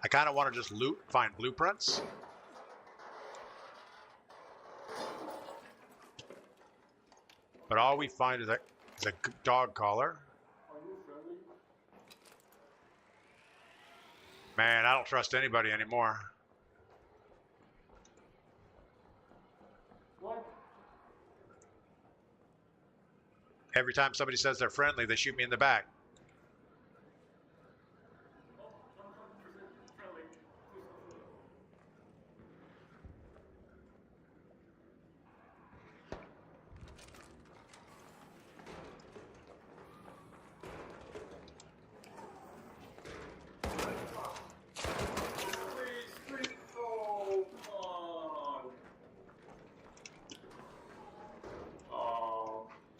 kind of want to just loot, find blueprints. But all we find is a dog collar. Man, I don't trust anybody anymore. What? Every time somebody says they're friendly, they shoot me in the back.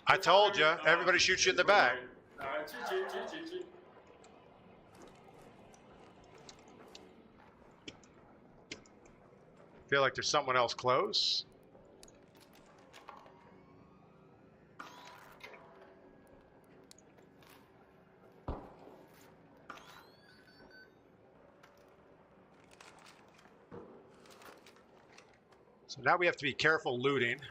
I told you, everybody shoots you in the back. Feel like there's someone else close. So now we have to be careful looting.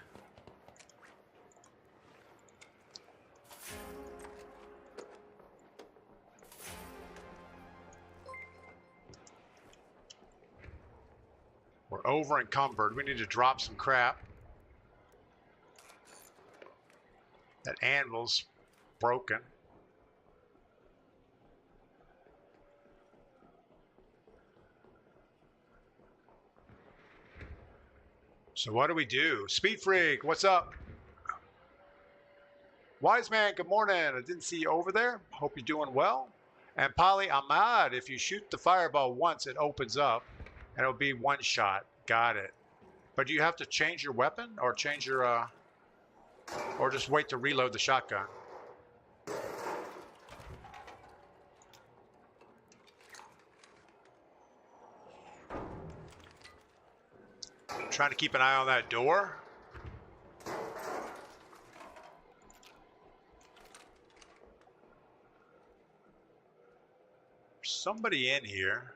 We're over encumbered. We need to drop some crap. That anvil's broken. So what do we do? Speed Freak, what's up? Wise Man, good morning. I didn't see you over there. Hope you're doing well. And Polly Ahmad, if you shoot the fireball once, it opens up. And it'll be one shot. Got it. But do you have to change your weapon or change your, or just wait to reload the shotgun? I'm trying to keep an eye on that door. There's somebody in here.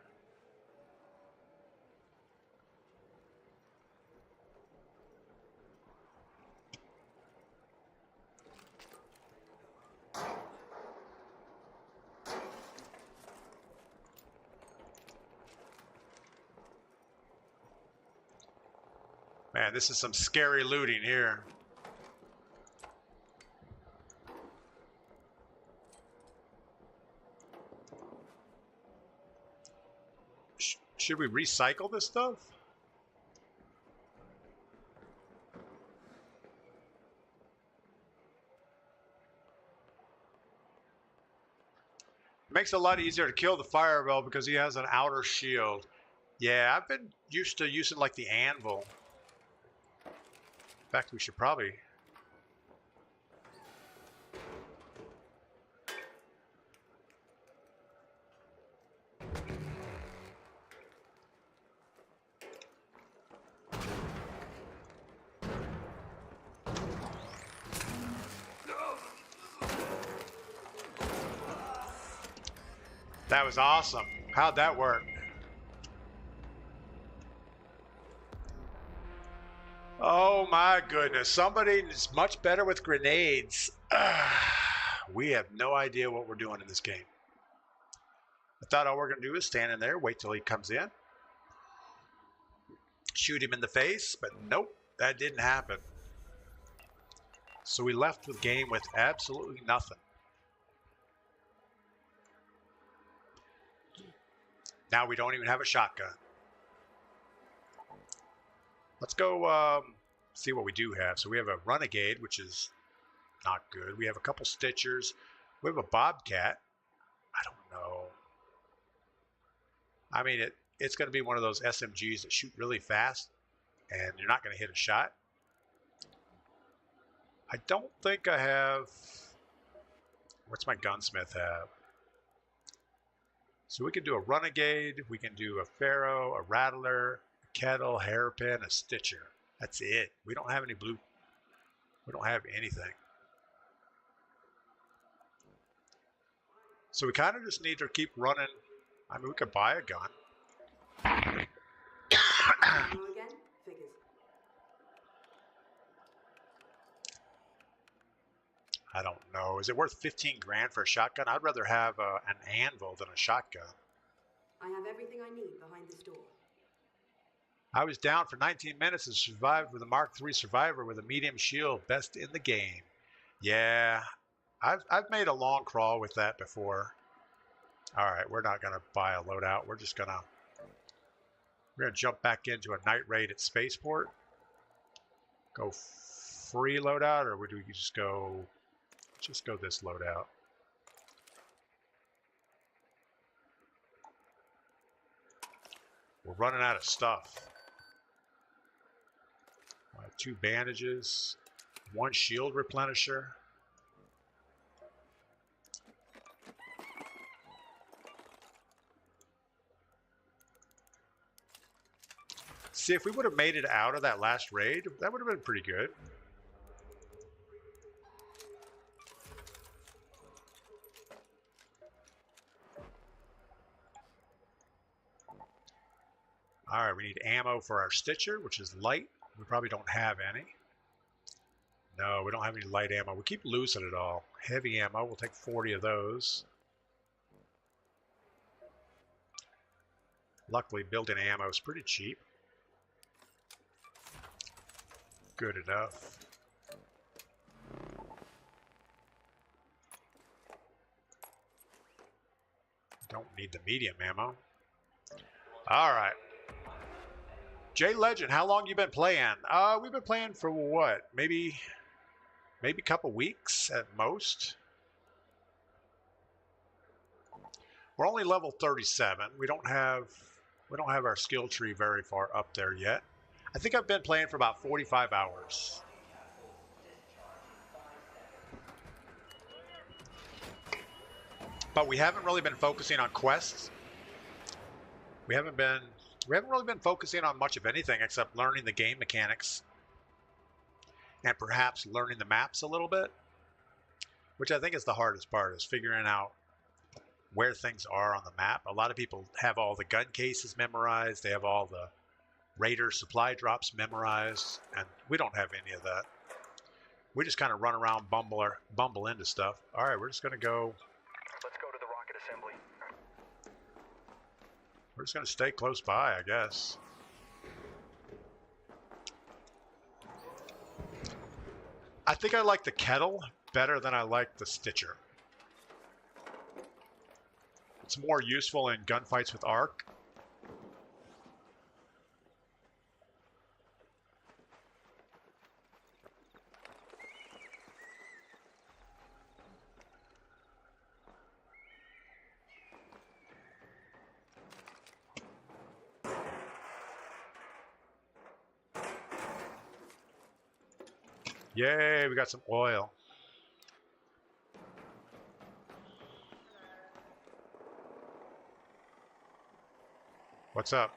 Man, this is some scary looting here. Should we recycle this stuff? Makes it a lot easier to kill the fireball because he has an outer shield. Yeah, I've been used to using like the anvil. In fact, we should probably... That was awesome. How'd that work? Oh my goodness. Somebody is much better with grenades. We have no idea what we're doing in this game. I thought all we're going to do is stand in there, wait till he comes in, shoot him in the face, but nope, that didn't happen. So we left the game with absolutely nothing. Now we don't even have a shotgun. Let's go see what we do have. So we have a Renegade, which is not good. We have a couple Stitchers. We have a Bobcat. I don't know. I mean, it's going to be one of those SMGs that shoot really fast, and you're not going to hit a shot. I don't think I have... What's my gunsmith have? So we can do a Renegade, we can do a Pharaoh, a Rattler, a Kettle, Hairpin, a Stitcher. That's it. We don't have any blue. We don't have anything. So we kind of just need to keep running. I mean, we could buy a gun. Again? Figures. I don't know. Is it worth 15 grand for a shotgun? I'd rather have an anvil than a shotgun. I have everything I need behind this door. I was down for 19 minutes and survived with a Mark III Survivor with a medium shield. Best in the game. Yeah, I've made a long crawl with that before. All right, we're not going to buy a loadout. We're going to jump back into a night raid at Spaceport. Go free loadout, or would we just go this loadout? We're running out of stuff. I have 2 bandages, 1 shield replenisher. See, if we would have made it out of that last raid, that would have been pretty good. All right, we need ammo for our Stitcher, which is light. We probably don't have any. No, we don't have any light ammo. We keep losing it all. Heavy ammo, we'll take 40 of those. Luckily, built-in ammo is pretty cheap. Good enough. Don't need the medium ammo. All right. Jay Legend, how long you been playing? We've been playing for what? Maybe a couple weeks at most. We're only level 37. We don't have our skill tree very far up there yet. I think I've been playing for about 45 hours. But we haven't really been focusing on quests. We haven't really been focusing on much of anything except learning the game mechanics and perhaps learning the maps a little bit, which I think is the hardest part, is figuring out where things are on the map. A lot of people have all the gun cases memorized. They have all the Raider supply drops memorized, and we don't have any of that. We just kind of run around, bumble into stuff. All right, we're just going to go. Let's go to the rocket assembly. We're just going to stay close by, I guess. I think I like the kettle better than I like the Stitcher. It's more useful in gunfights with arc. Yay, we got some oil. What's up?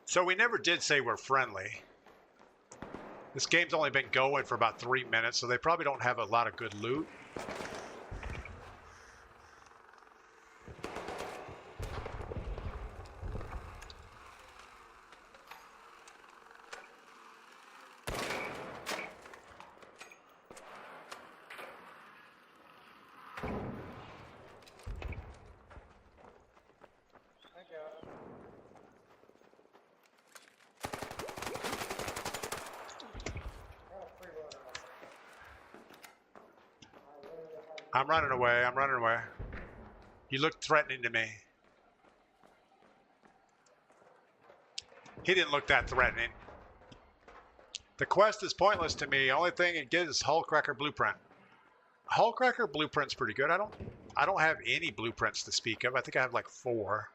So we never did say we're friendly. This game's only been going for about 3 minutes, so they probably don't have a lot of good loot. I'm running away. I'm running away. You look threatening to me. He didn't look that threatening. The quest is pointless to me. Only thing it gives is Hullcracker Blueprint. Hullcracker Blueprint's pretty good. I don't have any blueprints to speak of. I think I have like 4.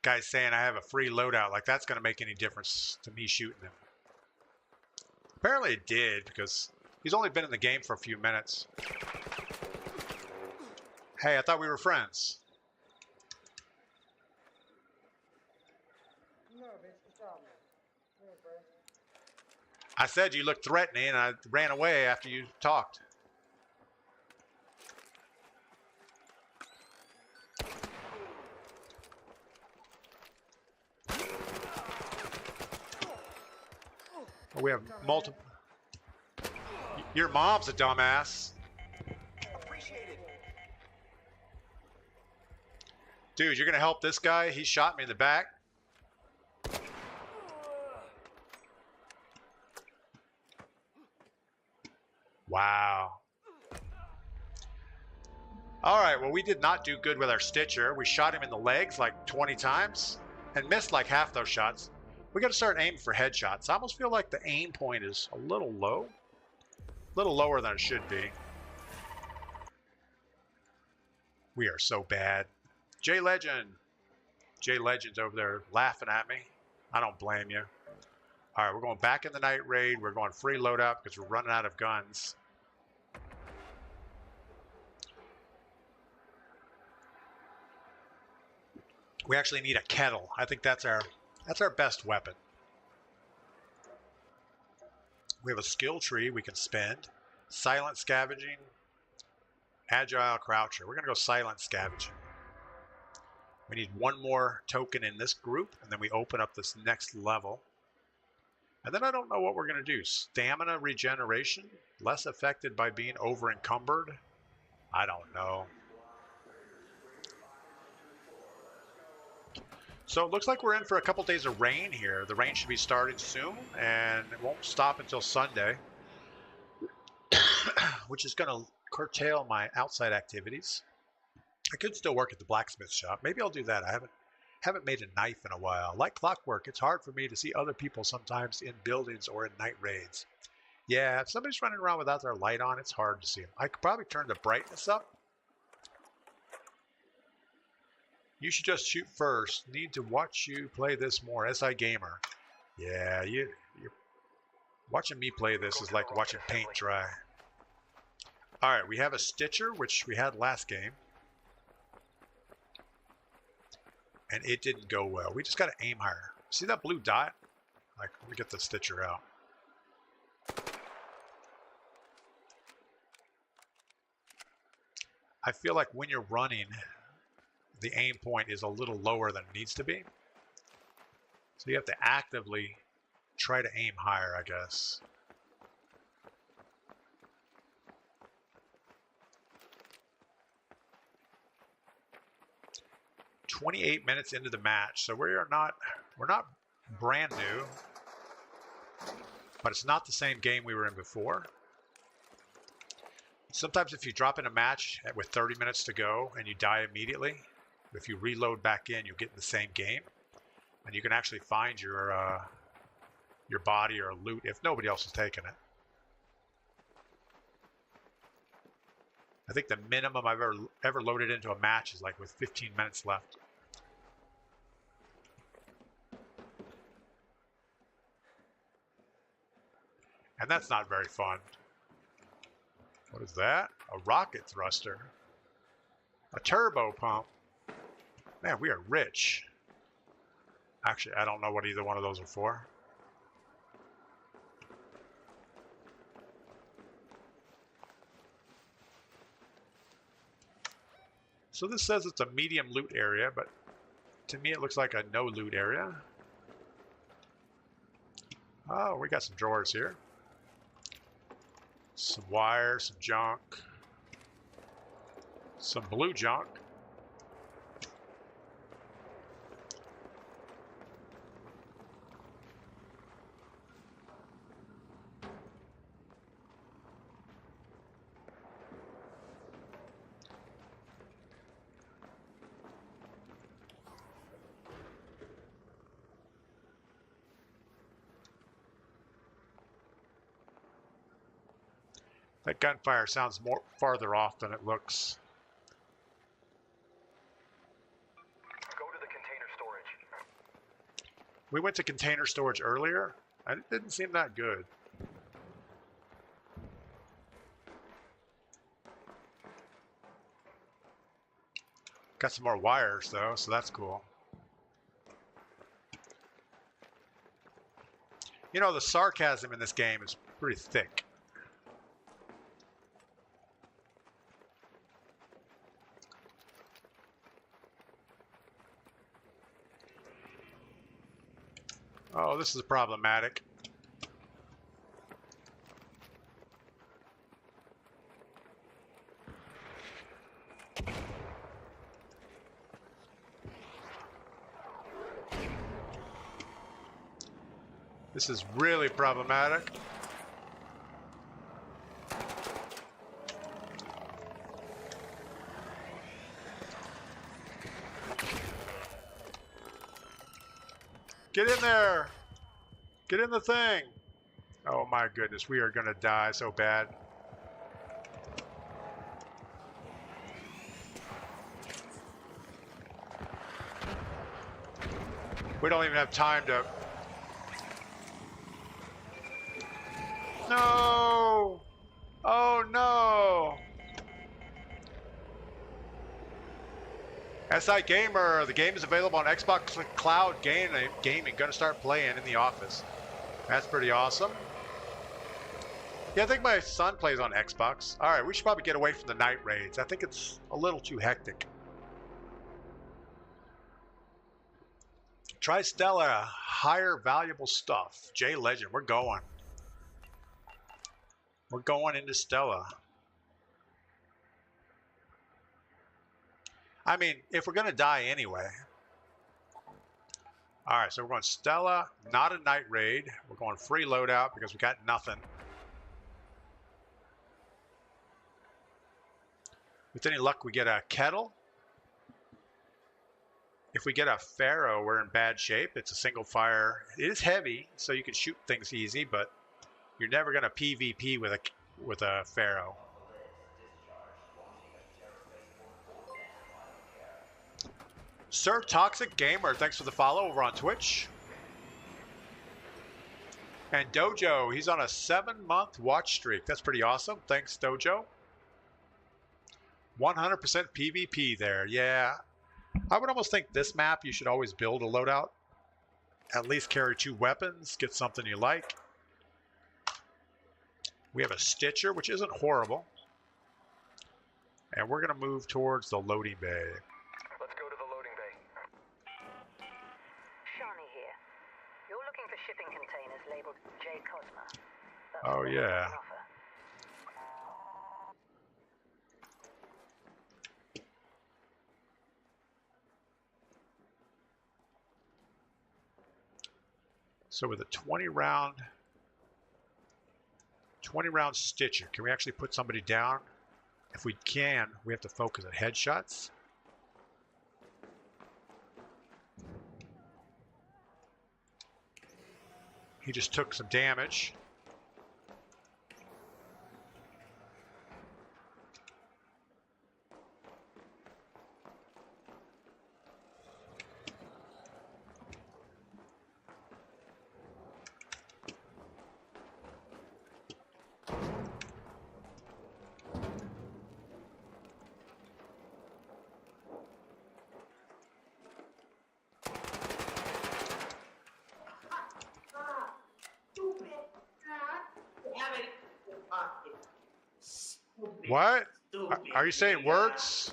Guy's saying I have a free loadout. Like that's going to make any difference to me shooting him. Apparently it did, because he's only been in the game for a few minutes. Hey, I thought we were friends. I said you looked threatening, and I ran away after you talked. We have multiple. Your mom's a dumbass. Dude, you're gonna help this guy? He shot me in the back. Wow. All right, well, we did not do good with our Stitcher. We shot him in the legs like 20 times and missed like half those shots. We got to start aiming for headshots. I almost feel like the aim point is a little low. A little lower than it should be. We are so bad. J Legend. J Legend's over there laughing at me. I don't blame you. All right, we're going back in the night raid. We're going free loadout because we're running out of guns. We actually need a kettle. I think that's our best weapon. We have a skill tree we can spend. Silent scavenging. Agile croucher. We're going to go silent scavenging. We need 1 more token in this group, and then we open up this next level. And then I don't know what we're going to do. Stamina regeneration? Less affected by being over encumbered? I don't know. So it looks like we're in for a couple days of rain here. The rain should be starting soon, and it won't stop until Sunday, which is going to curtail my outside activities. I could still work at the blacksmith shop. Maybe I'll do that. I haven't made a knife in a while. Like clockwork, it's hard for me to see other people sometimes in buildings or in night raids. Yeah, if somebody's running around without their light on, it's hard to see them. I could probably turn the brightness up. You should just shoot first. Need to watch you play this more. SI Gamer. Yeah, you're watching me play this is like watching paint dry. All right, we have a Stitcher, which we had last game. and it didn't go well. We just got to aim higher. See that blue dot? Like, let me get the Stitcher out. I feel like when you're running, the aim point is a little lower than it needs to be. So you have to actively try to aim higher, I guess. "28 minutes into the match, so we're not brand new, but it's not the same game we were in before. Sometimes if you drop in a match with 30 minutes to go and you die immediately, if you reload back in, you'll get in the same game, and you can actually find your body or loot if nobody else has taken it. I think the minimum I've ever loaded into a match is like with 15 minutes left. And that's not very fun. What is that? A rocket thruster. A turbo pump. Man, we are rich. Actually, I don't know what either one of those are for. So this says it's a medium loot area, but to me it looks like a no loot area. Oh, we got some drawers here. Some wire, some junk. Some blue junk. That gunfire sounds more farther off than it looks. Go to the container storage. We went to container storage earlier, and it didn't seem that good. Got some more wires though, so that's cool. You know, the sarcasm in this game is pretty thick. Oh, this is problematic. This is really problematic. Get in there! Get in the thing! Oh my goodness, we are gonna die so bad. We don't even have time to... No! Oh no! SI Gamer, the game is available on Xbox Cloud Gaming. Gonna start playing in the office. That's pretty awesome. Yeah, I think my son plays on Xbox. All right, we should probably get away from the night raids. I think it's a little too hectic. Try Stella, higher valuable stuff. J Legend, we're going. We're going into Stella. I mean, if we're going to die anyway. All right, so we're going Stella, not a night raid. We're going free loadout because we got nothing. With any luck, we get a kettle. If we get a Pharaoh, we're in bad shape. It's a single fire. It is heavy, so you can shoot things easy, but you're never going to PvP with a Pharaoh. Sir Toxic Gamer, thanks for the follow over on Twitch. And Dojo, he's on a 7-month watch streak. That's pretty awesome. Thanks, Dojo. 100% PvP there. Yeah. I would almost think this map you should always build a loadout. At least carry 2 weapons, get something you like. We have a Stitcher, which isn't horrible. And we're going to move towards the loading bay. Let's go to the loading bay. Shani here. You're looking for shipping containers labeled J. Cosma. That's Oh, what we yeah. have on offer. So with a 20 round Stitcher, can we actually put somebody down? If we can, we have to focus at headshots. He just took some damage. What? Are you saying words?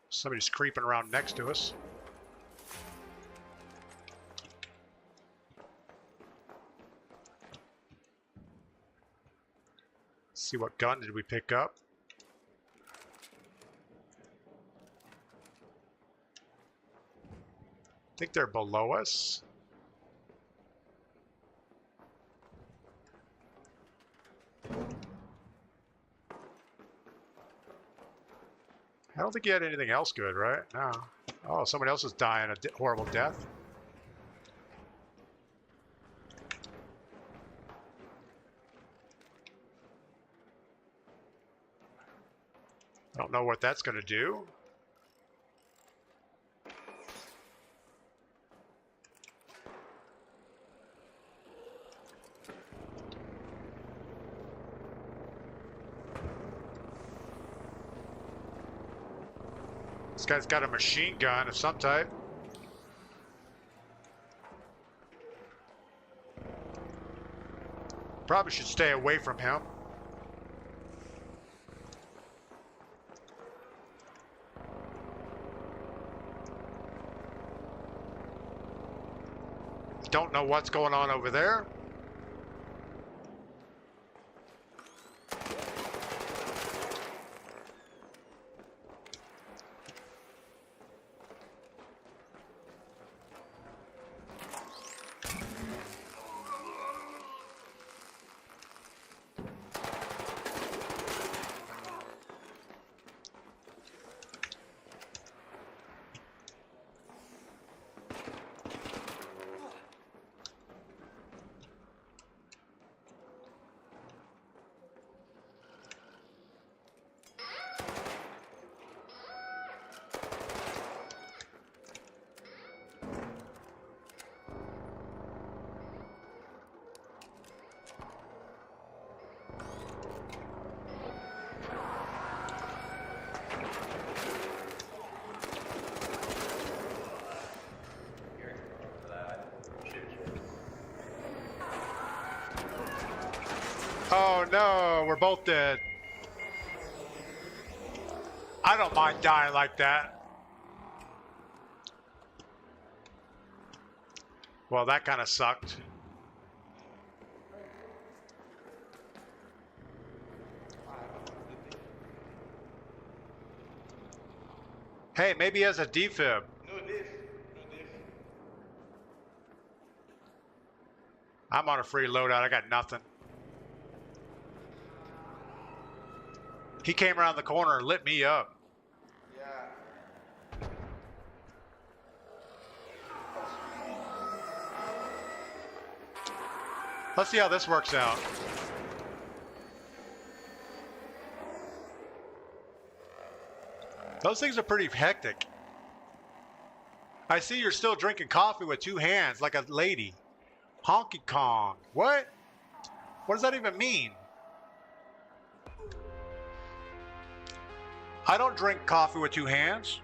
Somebody's creeping around next to us. See what gun did we pick up? I think they're below us. I don't think he had anything else good, right? No. Oh, someone else is dying a horrible death. I don't know what that's going to do. This guy's got a machine gun of some type. Probably should stay away from him. Don't know what's going on over there. Oh no, we're both dead. I don't mind dying like that. Well, that kind of sucked. Hey, maybe he has a defib. I'm on a free loadout. I got nothing. He came around the corner and lit me up. Yeah. Let's see how this works out. Those things are pretty hectic. I see you're still drinking coffee with 2 hands like a lady. Honky Kong. What? What does that even mean? I don't drink coffee with two hands.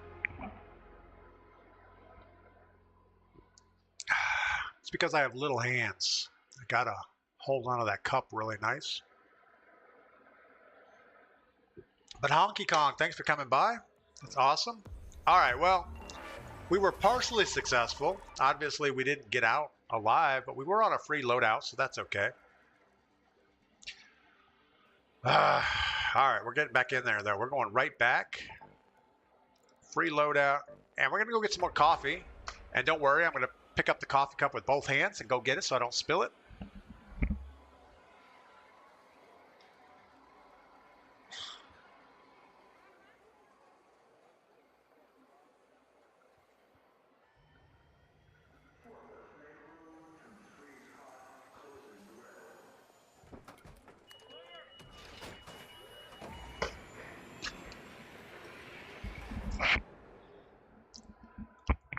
It's because I have little hands. I gotta hold onto that cup really nice. But Honky Kong, thanks for coming by. That's awesome. All right, well, we were partially successful. Obviously, we didn't get out alive, but we were on a free loadout, so that's okay. All right, we're getting back in there, though. We're going right back. Free loadout. And we're going to go get some more coffee. And don't worry, I'm going to pick up the coffee cup with both hands and go get it so I don't spill it.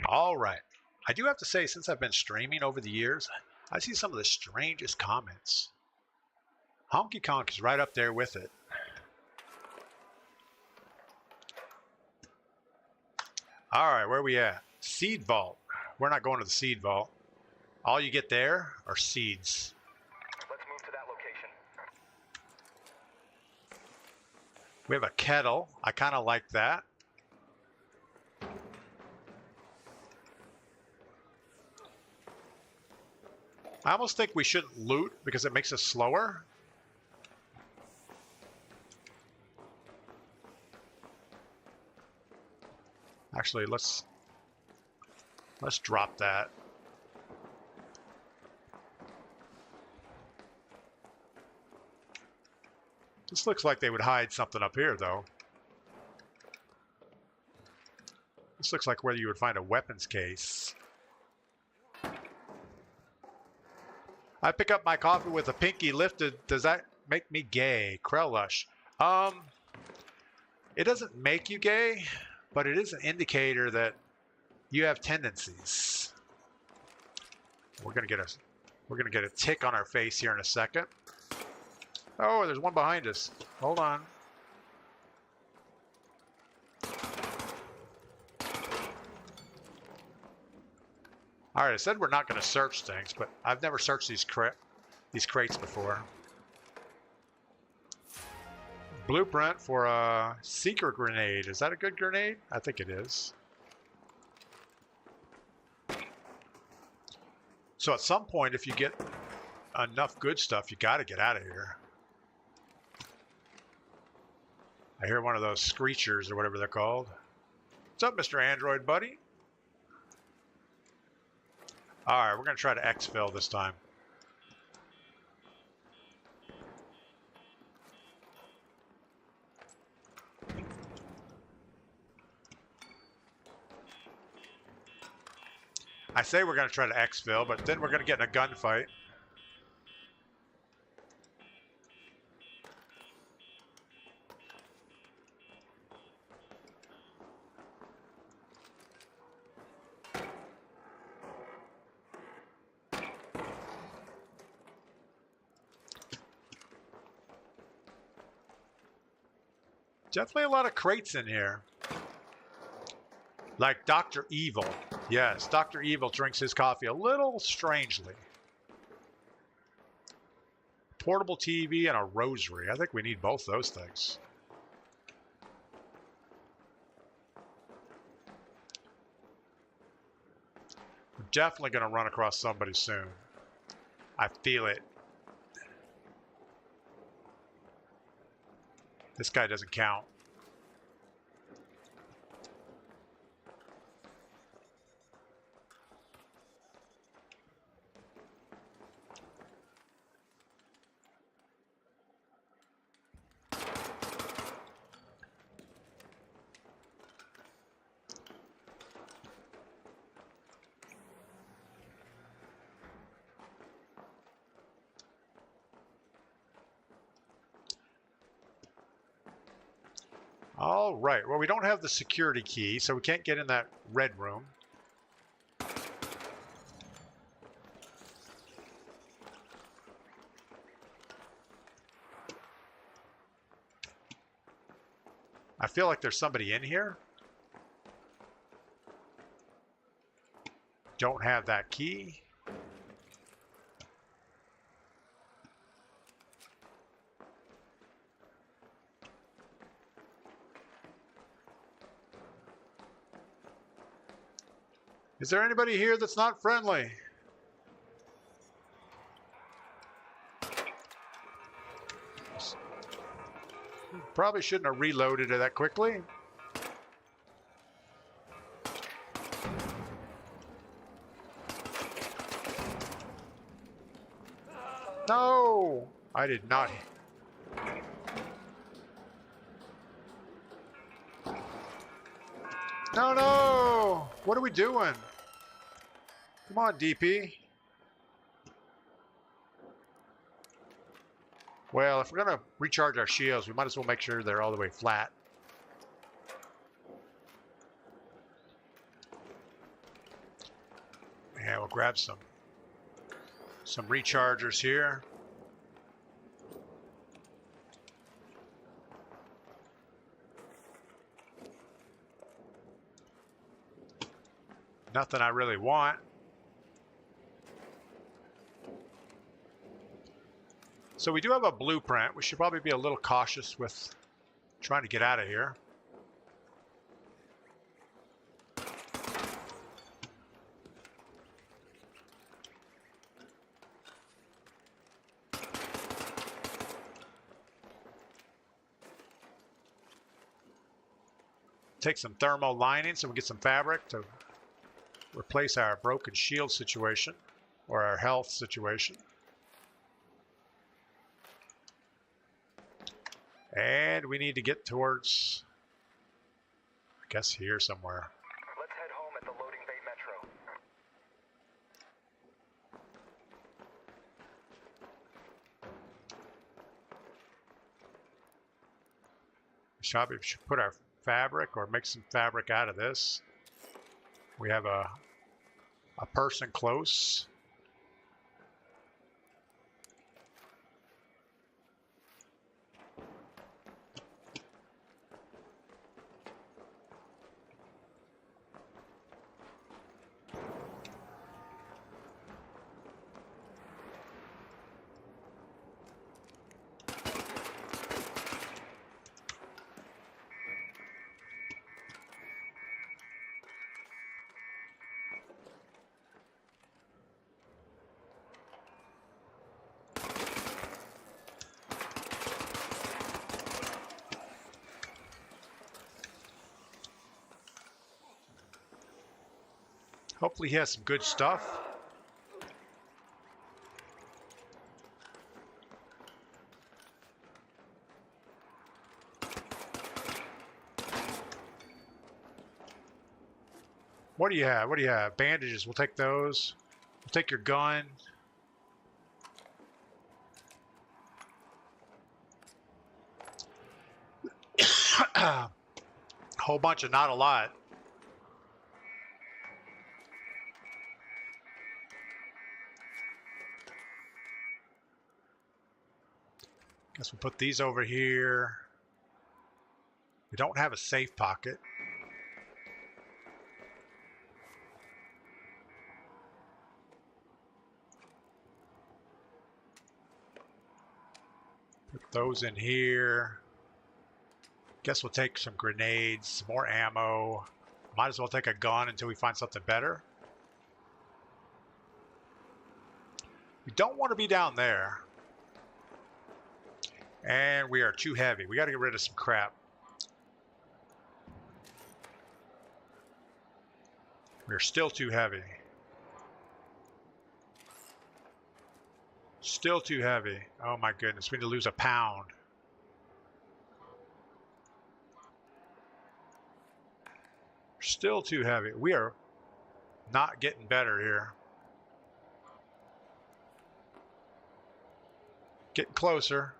All right. I do have to say, since I've been streaming over the years, I see some of the strangest comments. Honky Konk is right up there with it. All right, where are we at? Seed Vault. We're not going to the Seed Vault. All you get there are seeds. Let's move to that location. We have a kettle. I kind of like that. I almost think we shouldn't loot because it makes us slower. Actually, let's drop that. This looks like they would hide something up here, though. This looks like where you would find a weapons case. I pick up my coffee with a pinky lifted. Does that make me gay? Krellush. It doesn't make you gay, but it is an indicator that you have tendencies. We're gonna get a tick on our face here in a second. Oh, there's one behind us. Hold on. All right, I said we're not going to search things, but I've never searched these crates before. Blueprint for a seeker grenade. Is that a good grenade? I think it is. So at some point, if you get enough good stuff, you got to get out of here. I hear one of those screechers or whatever they're called. What's up, Mr. Android buddy? All right, we're going to try to exfil this time. I say we're going to try to exfil, but then we're going to get in a gunfight. Definitely a lot of crates in here. Like Dr. Evil. Yes, Dr. Evil drinks his coffee a little strangely. Portable TV and a rosary. I think we need both those things. We're definitely going to run across somebody soon. I feel it. This guy doesn't count. All right. Well, we don't have the security key, so we can't get in that red room. I feel like there's somebody in here. Don't have that key. Is there anybody here that's not friendly? Probably shouldn't have reloaded it that quickly. No, I did not. No, no! What are we doing? Come on, DP. Well, if we're going to recharge our shields, we might as well make sure they're all the way flat. Yeah, we'll grab some rechargers here. Nothing I really want. So we do have a blueprint. We should probably be a little cautious with trying to get out of here. Take some thermal lining so we get some fabric to replace our broken shield situation or our health situation. And we need to get towards, I guess, here somewhere. Let's head home at the loading bay metro. We should put our fabric or make some fabric out of this. We have a person close. Hopefully he has some good stuff. What do you have? What do you have? Bandages. We'll take those. We'll take your gun. Whole bunch of not a lot. Guess we'll put these over here. We don't have a safe pocket. Put those in here. Guess we'll take some grenades, some more ammo. Might as well take a gun until we find something better. We don't want to be down there. And we are too heavy. We got to get rid of some crap. We're still too heavy. Still too heavy. Oh my goodness, we need to lose a pound. Still too heavy. We are not getting better here. Getting closer.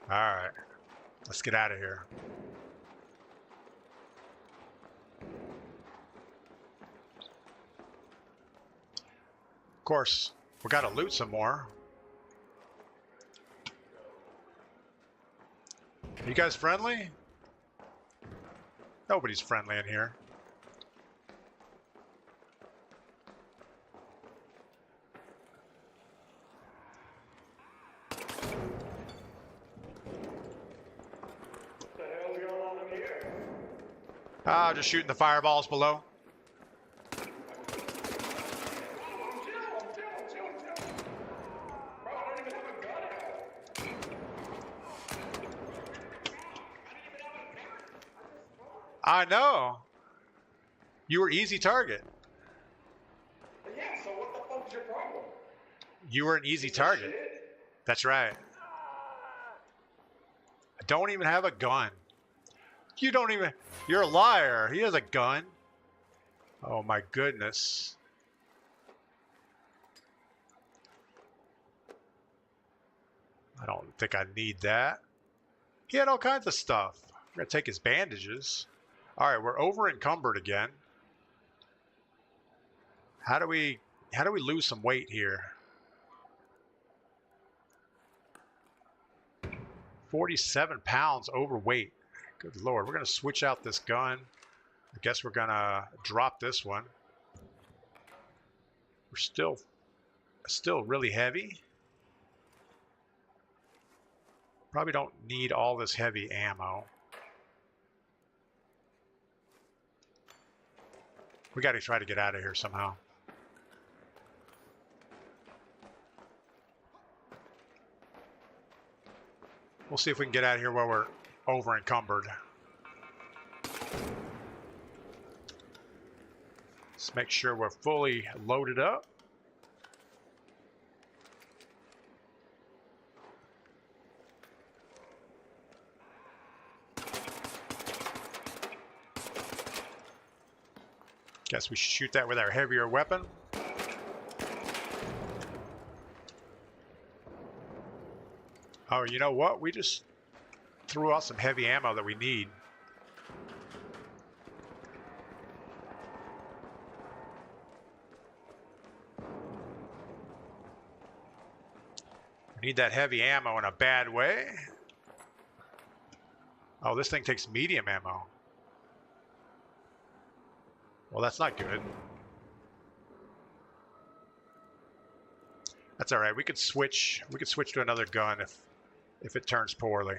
All right, let's get out of here. Of course, We gotta loot some more. You guys friendly? Nobody's friendly in here. What the hell's going on in here? Ah, just shooting the fireballs below. I know. You were easy target. Yeah, so what the fuck's your problem? You were an easy target. That's right. I don't even have a gun. You don't even... You're a liar. He has a gun. Oh my goodness. I don't think I need that. He had all kinds of stuff. I'm gonna take his bandages. All right, we're over encumbered again. How do we lose some weight here? 47 pounds overweight. Good Lord, we're gonna switch out this gun. I guess we're gonna drop this one. We're still really heavy. Probably don't need all this heavy ammo. We got to try to get out of here somehow. We'll see if we can get out of here while we're over encumbered. Let's make sure we're fully loaded up. Guess we should shoot that with our heavier weapon. Oh, you know what? We just threw out some heavy ammo that we need. We need that heavy ammo in a bad way. Oh, this thing takes medium ammo. Well, that's not good. That's all right. We could switch. We could switch to another gun if it turns poorly.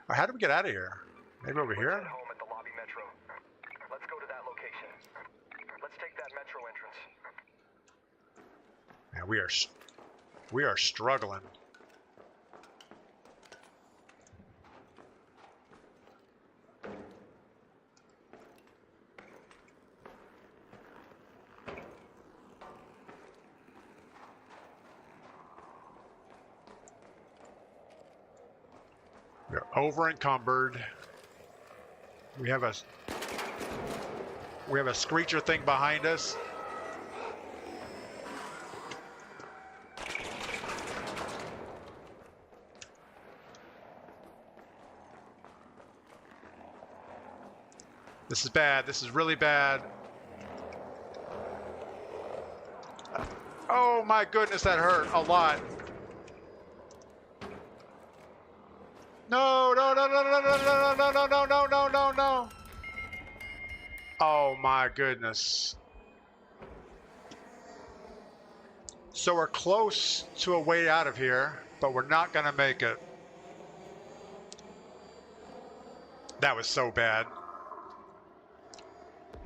Or how do we get out of here? Maybe over here? Home at the lobby metro. Let's go to that location. Let's take that metro entrance. Man, we are struggling. We're over encumbered. We have a screecher thing behind us. This is bad. This is really bad. Oh my goodness, that hurt a lot. No, no, no, no, no, no, no, no, no, no, no, no, no, no. Oh my goodness. So we're close to a way out of here, but we're not gonna make it. That was so bad.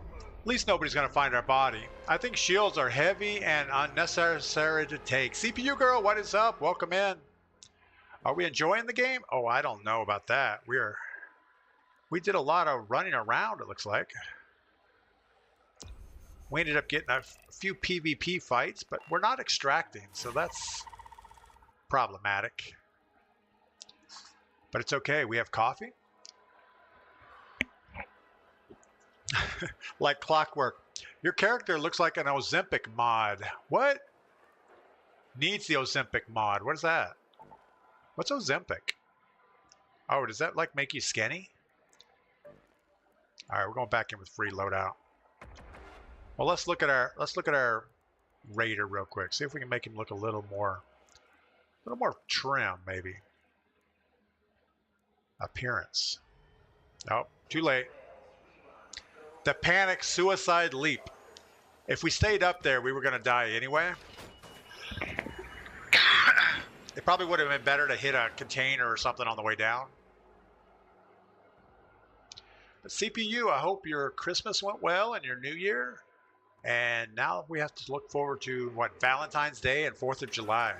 At least nobody's gonna find our body. I think shields are heavy and unnecessary to take. CPU girl, what is up? Welcome in. Are we enjoying the game? Oh, I don't know about that. We did a lot of running around, it looks like. We ended up getting a few PvP fights, but we're not extracting, so that's problematic. But it's okay, we have coffee. Like clockwork. Your character looks like an Ozempic mod. What? Needs the Ozempic mod. What is that? What's Ozempic? Oh, does that like make you skinny? All right, we're going back in with free loadout. Well, let's look at our Raider real quick. See if we can make him look a little more trim, maybe. Appearance. Nope, too late. The panic suicide leap. If we stayed up there, we were going to die anyway. It probably would have been better to hit a container or something on the way down. But CPU, I hope your Christmas went well and your New Year. And now we have to look forward to, what, Valentine's Day and 4th of July.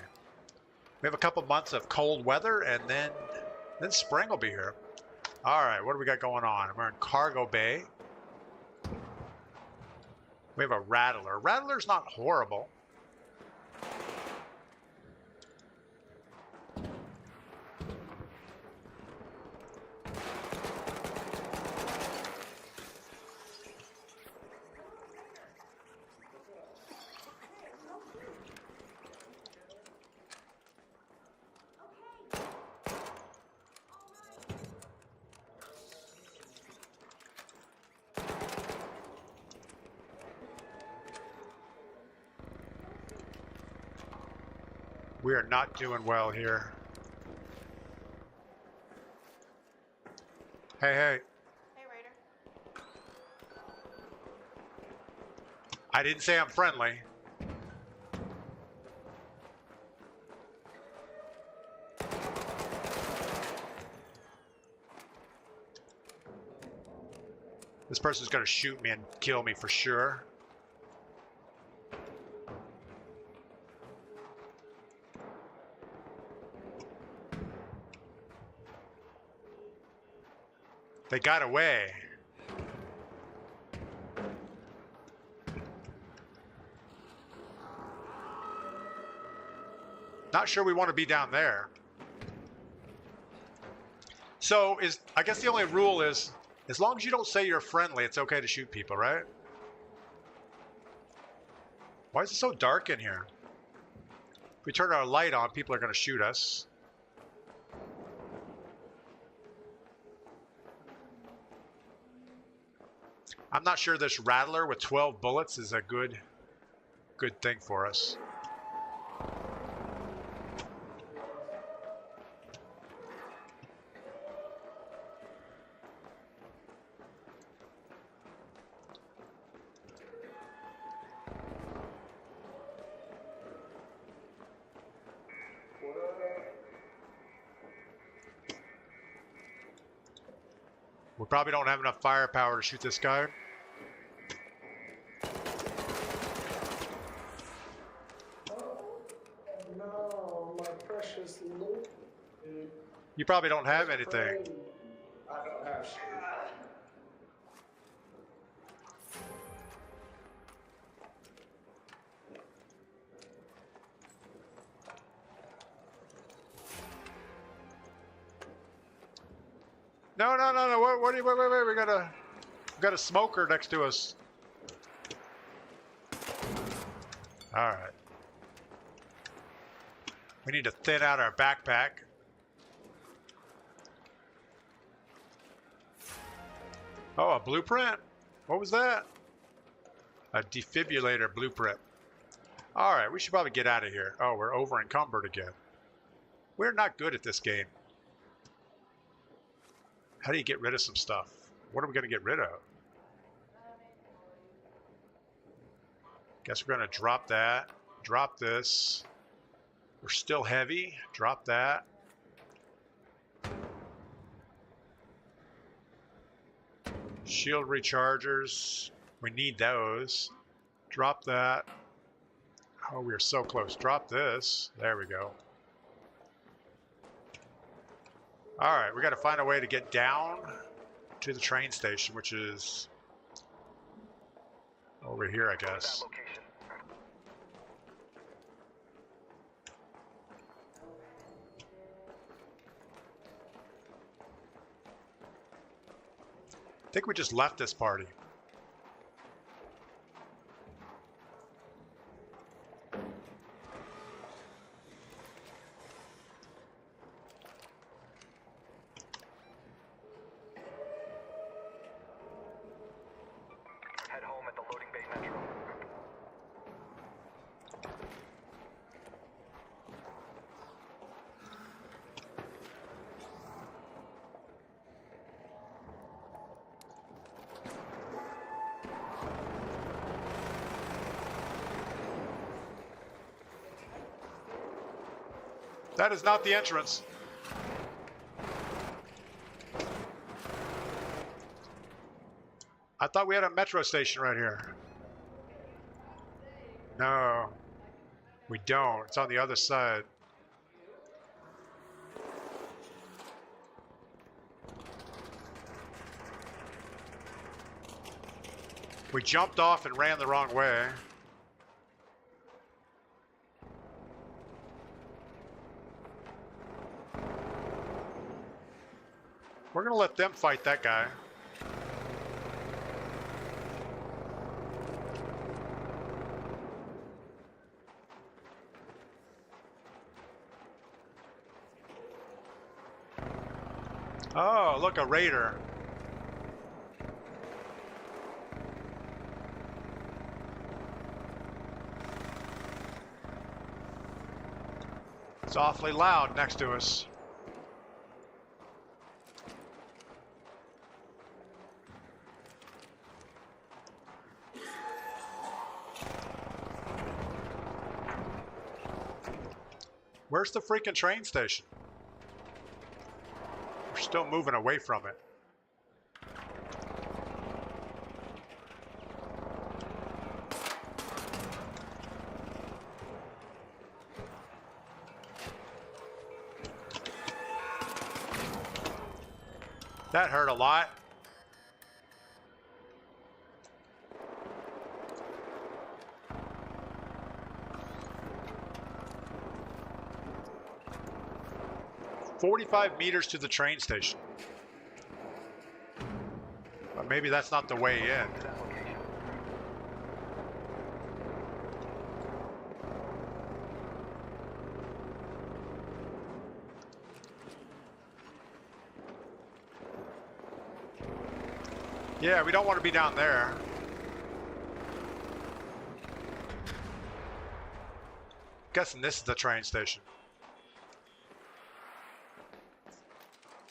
We have a couple months of cold weather, and then spring will be here. All right, what do we got going on? We're in Cargo Bay. We have a Rattler. Rattler's not horrible. We are not doing well here. Hey, hey. Hey, Raider. I didn't say I'm friendly. This person's gonna shoot me and kill me for sure. They got away. Not sure we want to be down there. So I guess the only rule is, as long as you don't say you're friendly, it's okay to shoot people, right? Why is it so dark in here? If we turn our light on, people are going to shoot us. I'm not sure this Rattler with 12 bullets is a good thing for us. We probably don't have enough firepower to shoot this guy. No, my precious loot. You probably don't have anything. I don't have shit. No. What wait. We got a smoker next to us. All right. We need to thin out our backpack. Oh, a blueprint? What was that? A defibrillator blueprint. All right, we should probably get out of here. Oh, we're over encumbered again. We're not good at this game. How do you get rid of some stuff? What are we going to get rid of? Guess we're going to drop that. Drop this. We're still heavy. Drop that. Shield rechargers. We need those. Drop that. Oh, we are so close. Drop this. There we go. All right, we got to find a way to get down to the train station, which is over here, I guess. I think we just left this party. Head home at the loading bay metro. That is not the entrance. I thought we had a metro station right here. No, we don't. It's on the other side. We jumped off and ran the wrong way. We're gonna let them fight that guy. Oh, look, a raider. It's awfully loud next to us. Where's the freaking train station? We're still moving away from it. That hurt a lot. "45 meters to the train station." But maybe that's not the way in. Yeah, we don't want to be down there. Guessing this is the train station.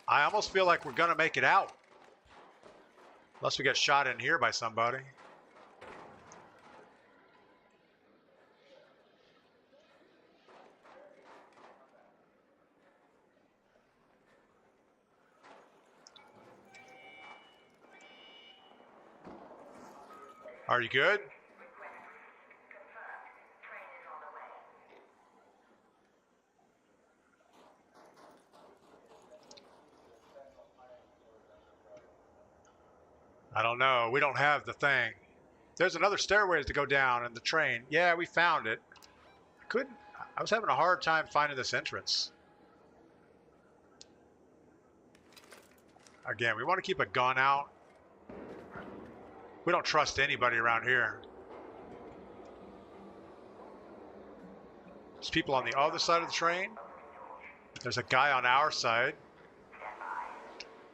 I almost feel like we're gonna make it out. Unless we get shot in here by somebody. Are you good? I don't know. We don't have the thing. There's another stairway to go down in the train. Yeah, we found it. I was having a hard time finding this entrance. Again, we want to keep a gun out. We don't trust anybody around here. There's people on the other side of the train. There's a guy on our side.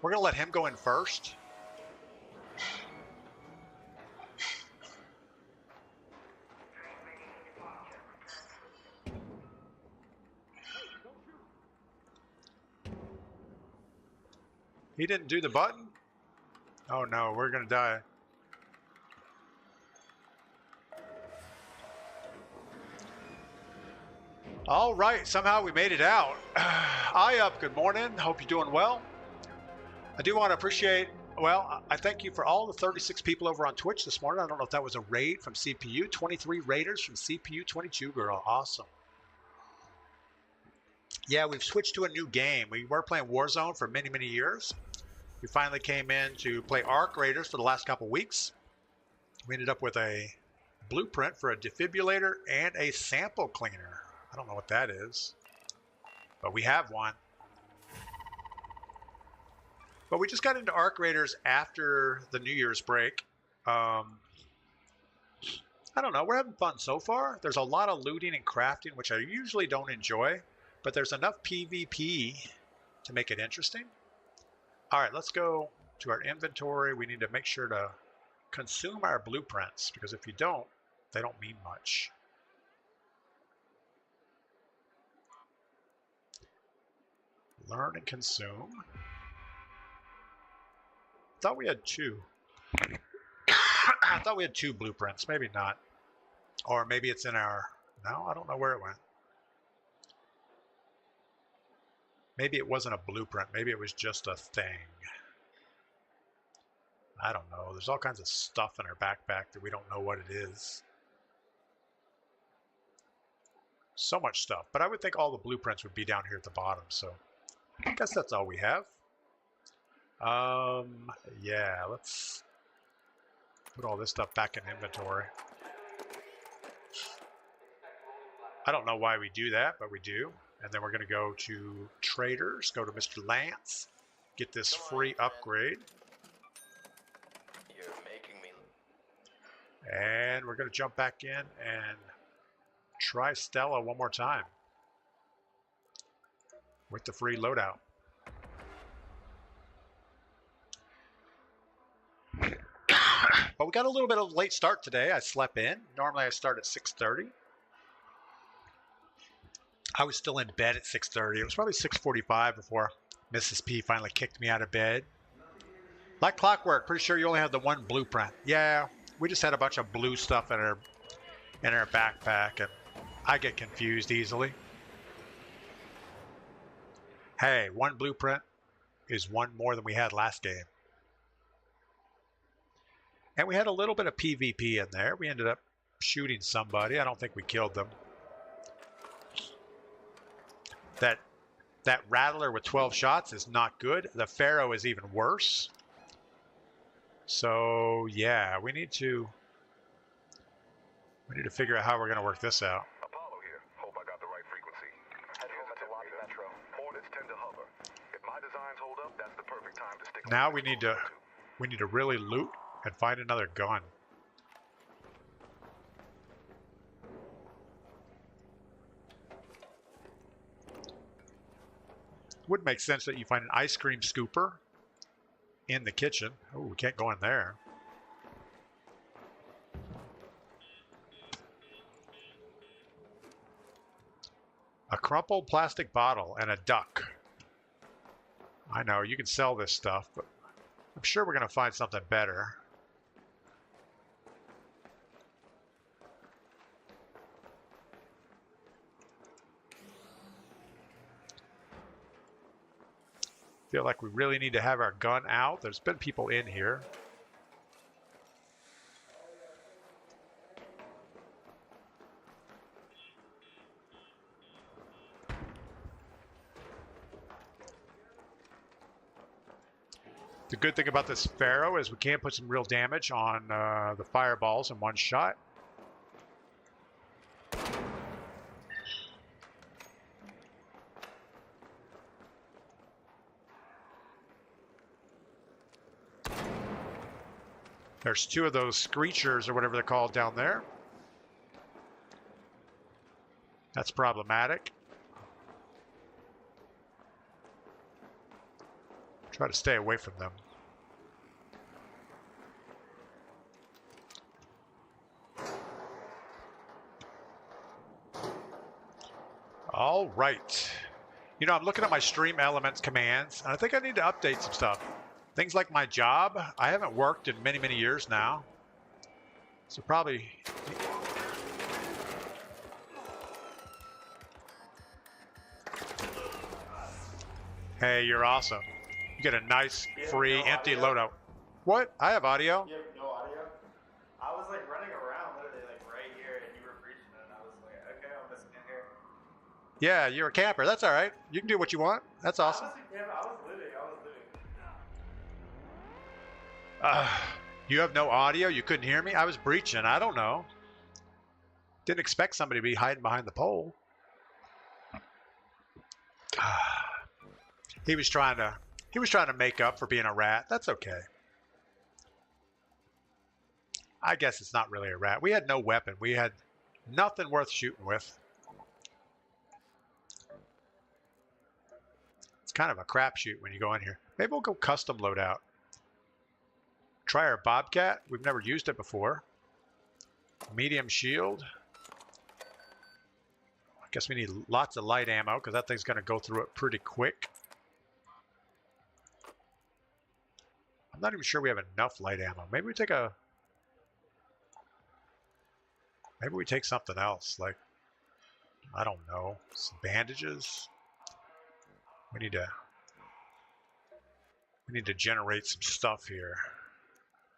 We're gonna let him go in first. He didn't do the button? Oh no, we're gonna die. All right, somehow we made it out. Up, good morning. Hope you're doing well. I do want to appreciate, well, I thank you for all the 36 people over on Twitch this morning. I don't know if that was a raid from CPU. 23 raiders from CPU, 22 girl. Awesome. Yeah, we've switched to a new game. We were playing Warzone for many, many years. We finally came in to play Arc Raiders for the last couple weeks. We ended up with a blueprint for a defibrillator and a sample cleaner. I don't know what that is, but we have one. But we just got into Arc Raiders after the New Year's break. I don't know. We're having fun so far. There's a lot of looting and crafting, which I usually don't enjoy, but there's enough PvP to make it interesting. All right, let's go to our inventory. We need to make sure to consume our blueprints, because if you don't, they don't mean much. Learn and consume. Thought we had two. I thought we had two blueprints. Maybe not. Or maybe it's in our... No, I don't know where it went. Maybe it wasn't a blueprint. Maybe it was just a thing. I don't know. There's all kinds of stuff in our backpack that we don't know what it is. So much stuff. But I would think all the blueprints would be down here at the bottom. So I guess that's all we have. Yeah, let's put all this stuff back in inventory. I don't know why we do that, but we do. And then we're going to go to traders, go to Mr. Lance, get this free upgrade. You're making me. And we're going to jump back in and try Stella one more time with the free loadout. But we got a little bit of a late start today. I slept in. Normally I start at 6:30. I was still in bed at 6:30. It was probably 6:45 before Mrs. P finally kicked me out of bed. Like clockwork, pretty sure you only have the one blueprint. Yeah, we just had a bunch of blue stuff in our backpack, and I get confused easily. Hey, one blueprint is one more than we had last game. And we had a little bit of PvP in there. We ended up shooting somebody. I don't think we killed them. That Rattler with 12 shots is not good. The Pharaoh is even worse. So yeah, we need to figure out how we're going to work this out. Apollo here. Hope I got the right frequency. Head home at the lobby metro. Hornets tend to hover. If my designs hold up, that's the perfect time to stick. Now we need to really loot and find another gun. Would make sense that you find an ice cream scooper in the kitchen. Oh, we can't go in there. A crumpled plastic bottle and a duck. I know, you can sell this stuff, but I'm sure we're going to find something better. Feel like we really need to have our gun out. There's been people in here. The good thing about this Pharaoh is we can put some real damage on the fireballs in one shot. There's two of those screechers or whatever they're called down there. That's problematic. Try to stay away from them. All right. You know, I'm looking at my stream elements commands, and I think I need to update some stuff. Things like my job, I haven't worked in many, many years now. So probably... Hey, you're awesome. You get a nice, free, empty loadout. What? I have audio. You have no audio? I was like running around literally like right here and you were preaching and I was like, okay, I'm listening here. Yeah, you're a camper. That's all right. You can do what you want. That's awesome. I was living. You have no audio? You couldn't hear me? I was breaching. I don't know. Didn't expect somebody to be hiding behind the pole. He was trying to make up for being a rat. That's okay. I guess it's not really a rat. We had no weapon. We had nothing worth shooting with. It's kind of a crapshoot when you go in here. Maybe we'll go custom loadout. Try our Bobcat. We've never used it before. Medium shield. I guess we need lots of light ammo because that thing's going to go through it pretty quick. I'm not even sure we have enough light ammo. Maybe we take something else, like, I don't know, some bandages. We need to generate some stuff here.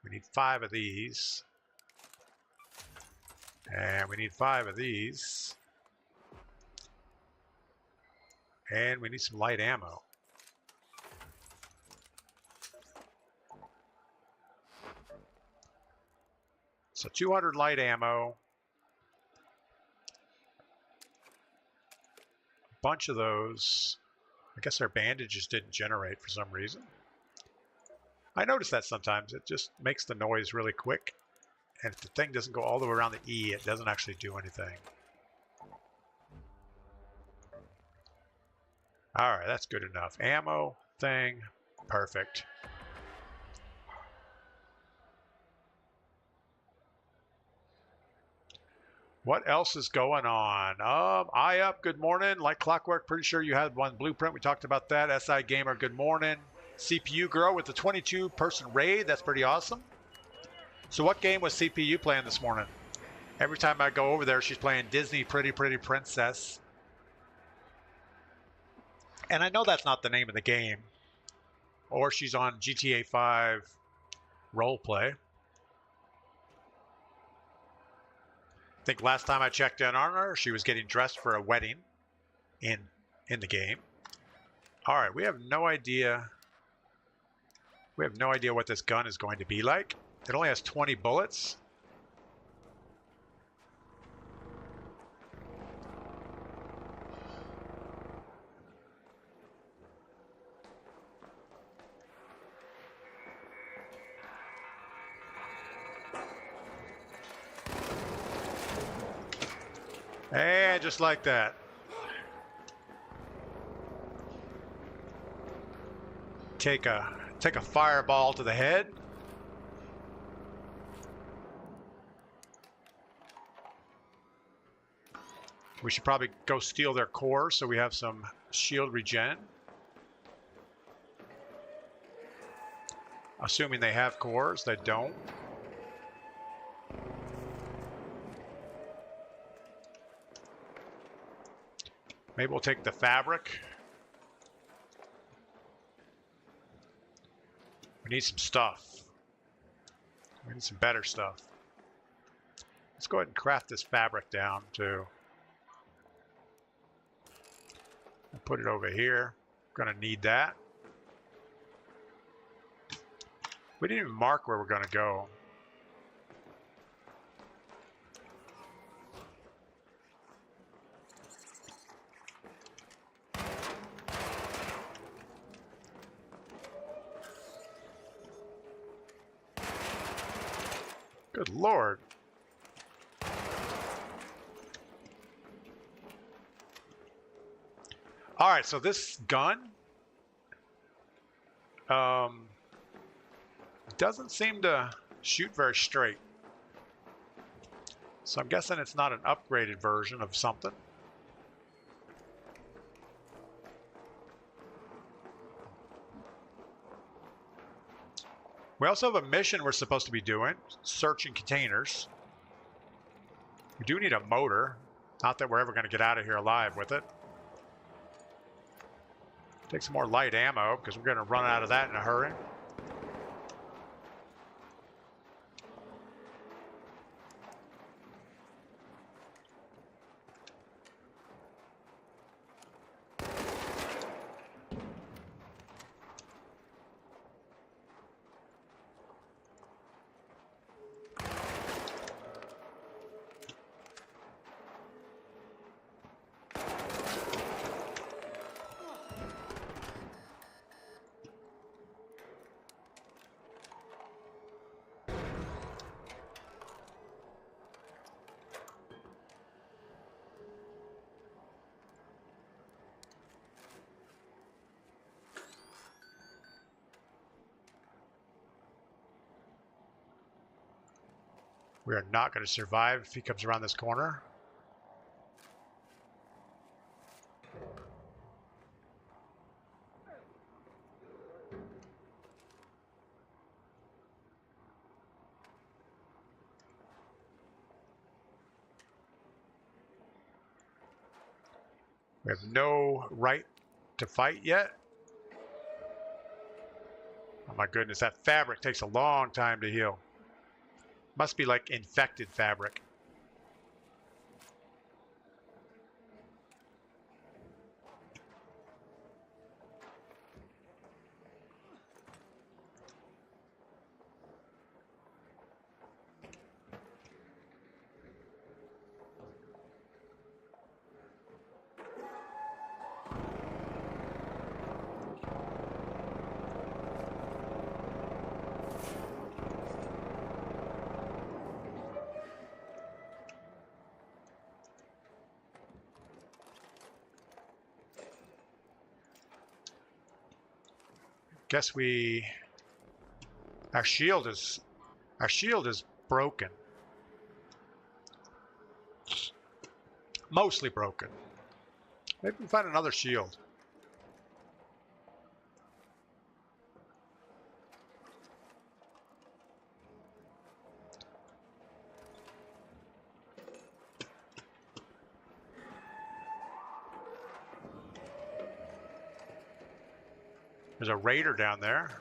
We need 5 of these. And we need 5 of these. And we need some light ammo. So 200 light ammo. A bunch of those. I guess our bandages didn't generate for some reason. I notice that sometimes. It just makes the noise really quick. And if the thing doesn't go all the way around the E, it doesn't actually do anything. Alright, that's good enough. Ammo, thing, perfect. What else is going on? Up, good morning. Like clockwork, pretty sure you had one blueprint. We talked about that. SI Gamer, good morning. CPU Girl with the 22-person raid. That's pretty awesome. So what game was CPU playing this morning? Every time I go over there, she's playing Disney Pretty Pretty Princess. And I know that's not the name of the game. Or she's on GTA 5 roleplay. I think last time I checked in on her, she was getting dressed for a wedding in the game. All right, we have no idea. We have no idea what this gun is going to be like. It only has 20 bullets. And just like that. Take a fireball to the head. We should probably go steal their core so we have some shield regen. Assuming they have cores, they don't. Maybe we'll take the fabric. We need some stuff. We need some better stuff. Let's go ahead and craft this fabric down too. I'll put it over here. Gonna need that. We didn't even mark where we're gonna go. Good Lord. All right, so this gun doesn't seem to shoot very straight. So I'm guessing it's not an upgraded version of something. We also have a mission we're supposed to be doing, searching containers. We do need a motor. Not that we're ever going to get out of here alive with it. Take some more light ammo, because we're going to run out of that in a hurry. We are not going to survive if he comes around this corner. We have no right to fight yet. Oh my goodness, that fabric takes a long time to heal. Must be like infected fabric. Guess our shield is broken. Mostly broken. Maybe we can find another shield. There's a raider down there.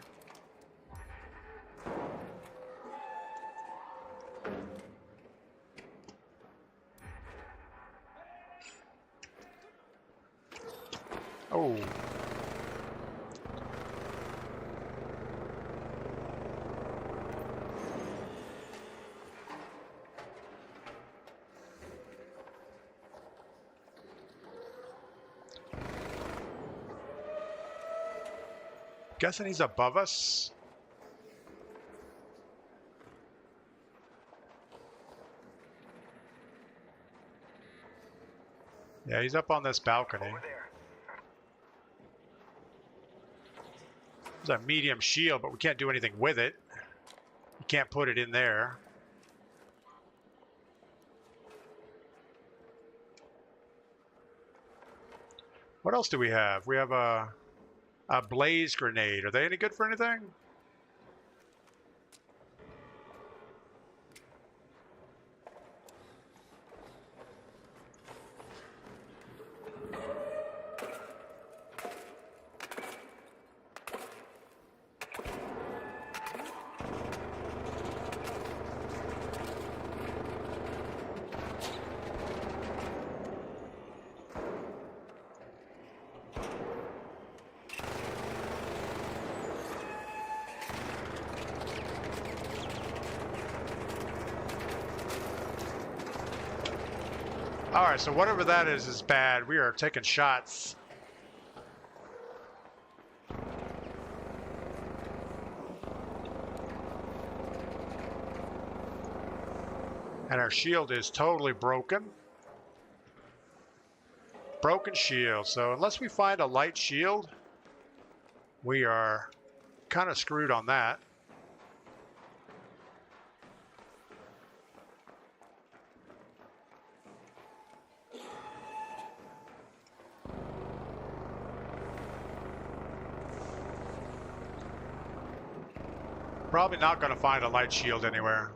Oh. Guessing he's above us. Yeah, he's up on this balcony. Over there. There's a medium shield, but we can't do anything with it. You can't put it in there. What else do we have? We have a blaze grenade. Are they any good for anything? All right, so whatever that is bad. We are taking shots. And our shield is totally broken. Broken shield. So unless we find a light shield, we are kind of screwed on that. Probably not going to find a light shield anywhere.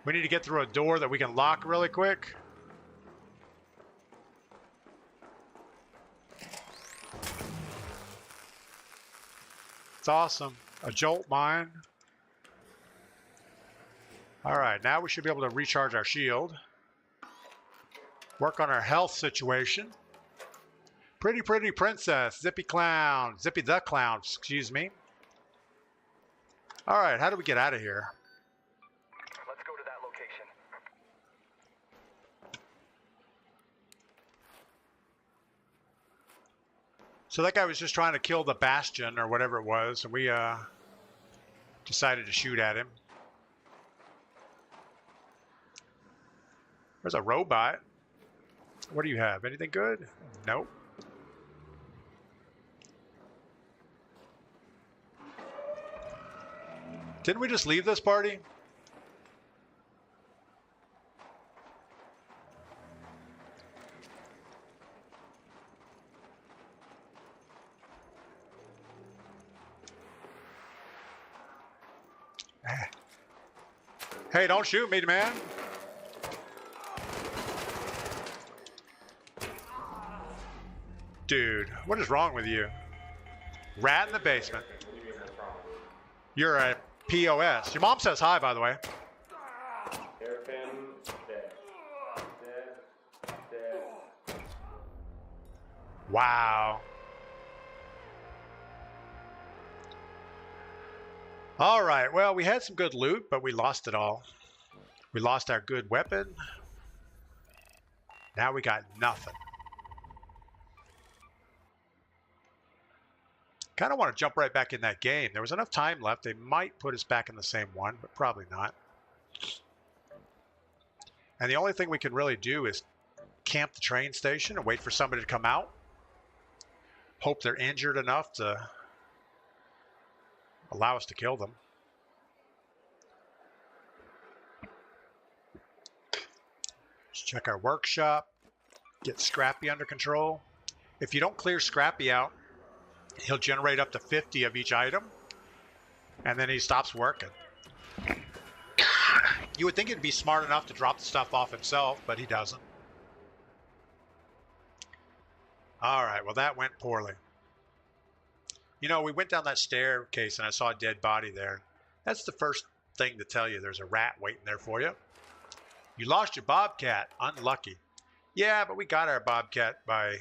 We need to get through a door that we can lock really quick. It's awesome. A jolt mine. All right, now we should be able to recharge our shield. Work on our health situation. Pretty princess, Zippy Clown, Zippy the Clown, excuse me. All right, how do we get out of here? Let's go to that location. So that guy was just trying to kill the Bastion or whatever it was, and we decided to shoot at him. There's a robot. What do you have? Anything good? Nope. Didn't we just leave this party? Hey, don't shoot me, man. Dude, what is wrong with you? Rat in the basement. You're a POS. Your mom says hi, by the way. Hairpin, dead. Dead. Wow. All right, well, we had some good loot, but we lost it all. We lost our good weapon. Now we got nothing. Kind of want to jump right back in that game. There was enough time left. They might put us back in the same one, but probably not. And the only thing we can really do is camp the train station and wait for somebody to come out. Hope they're injured enough to allow us to kill them. Let's check our workshop. Get Scrappy under control. If you don't clear Scrappy out, he'll generate up to 50 of each item, and then he stops working. You would think he'd be smart enough to drop the stuff off himself, but he doesn't. All right, well, that went poorly. You know, we went down that staircase, and I saw a dead body there. That's the first thing to tell you there's a rat waiting there for you. You lost your Bobcat. Unlucky. Yeah, but we got our Bobcat by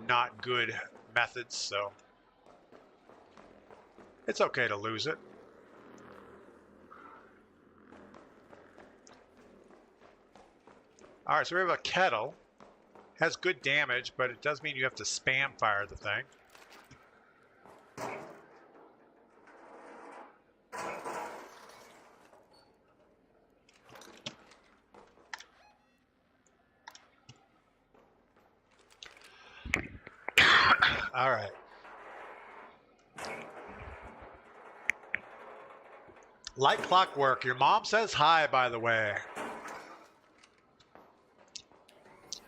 not good methods, so it's okay to lose it. All right, so we have a kettle. Has good damage, but it does mean you have to spam fire the thing. All right. Like clockwork. Your mom says hi, by the way.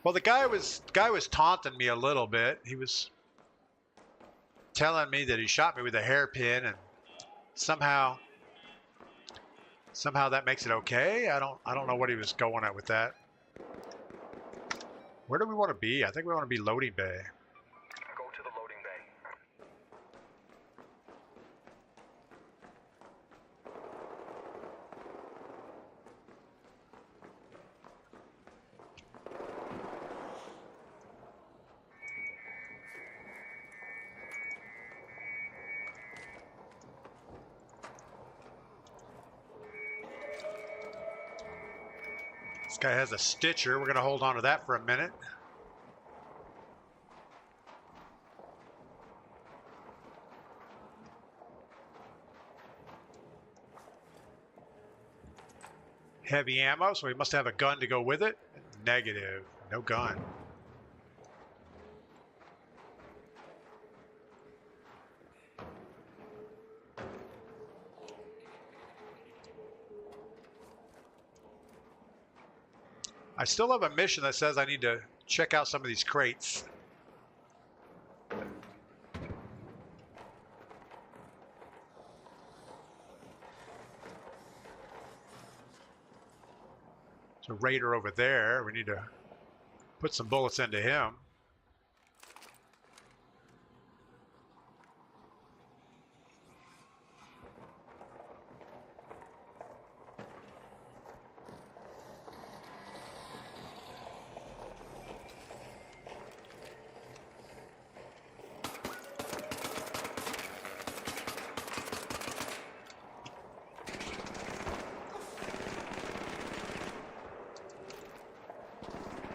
Well, the guy was taunting me a little bit. He was telling me that he shot me with a hairpin, and somehow that makes it okay. I don't know what he was going at with that. Where do we want to be? I think we want to be loading bay. Go to the loading bay. This guy has a stitcher. We're going to hold on to that for a minute. Heavy ammo, so we must have a gun to go with it. Negative. No gun. I still have a mission that says I need to check out some of these crates. There's a raider over there. We need to put some bullets into him.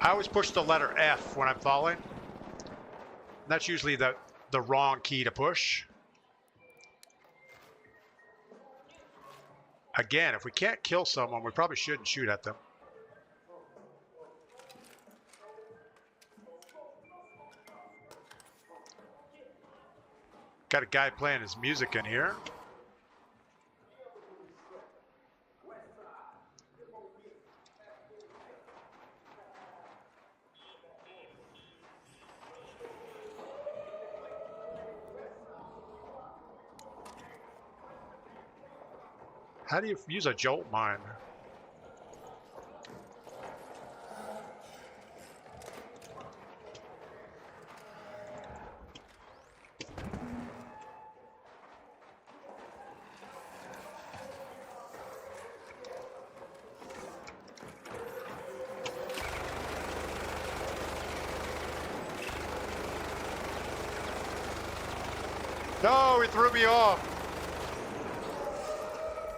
I always push the letter F when I'm falling. That's usually the wrong key to push. Again, if we can't kill someone, we probably shouldn't shoot at them. Got a guy playing his music in here. How do you use a jolt mine? No, he threw me off.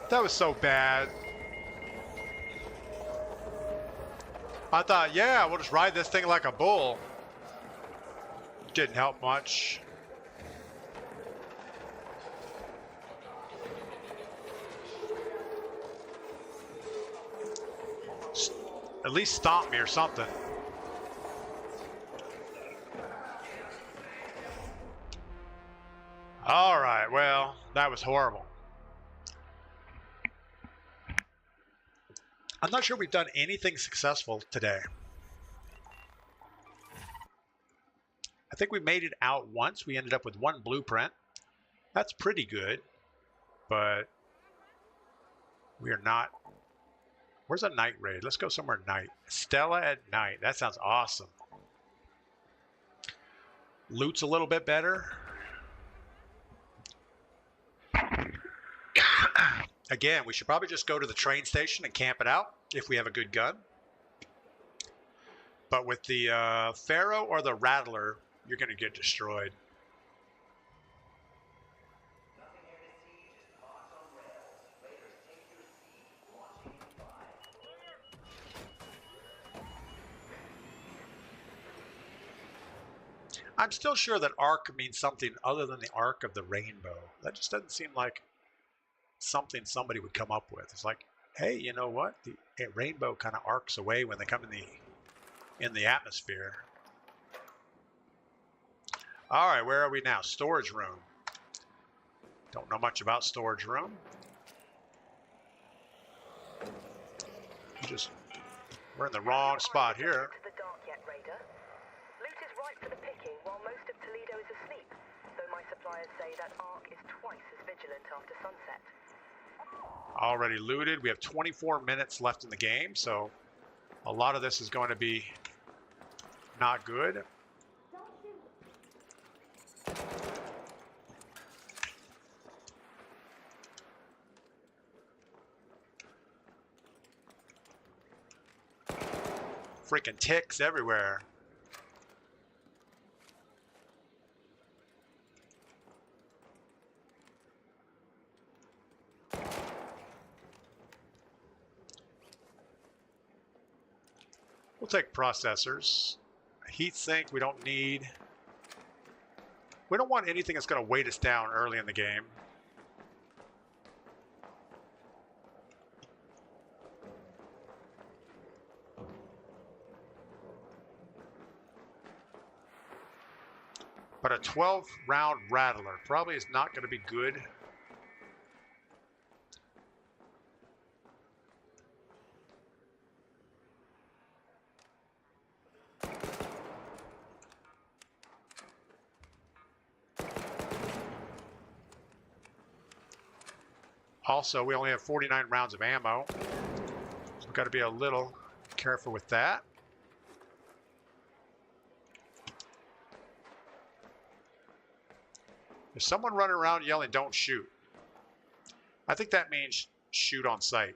That was so bad. I thought, yeah, we'll just ride this thing like a bull. Didn't help much. At least stomp me or something. All right, well, that was horrible. I'm not sure we've done anything successful today. I think we made it out once. We ended up with 1 blueprint. That's pretty good, but we are not. Where's a night raid? Let's go somewhere at night. Stella at night. That sounds awesome. Loot's a little bit better. Again, we should probably just go to the train station and camp it out if we have a good gun. But with the Pharaoh or the Rattler, you're going to get destroyed. I'm still sure that arc means something other than the arc of the rainbow. That just doesn't seem like something somebody would come up with. It's like, hey, you know what? The rainbow kind of arcs away when they come in the atmosphere. All right, where are we now? Storage room. Don't know much about storage room. We're in the wrong spot here. To the dark yet, Raider. Loot is ripe for the picking while most of Toledo is asleep, though my suppliers say that Ark is twice as vigilant after sunset. Already looted. We have 24 minutes left in the game, so a lot of this is going to be not good. Freaking ticks everywhere. We'll take processors. Heat sink we don't need. We don't want anything that's going to weight us down early in the game. But a 12-round Rattler probably is not going to be good. Also, we only have 49 rounds of ammo, so we've got to be a little careful with that. There's someone running around yelling, "Don't shoot." I think that means shoot on sight.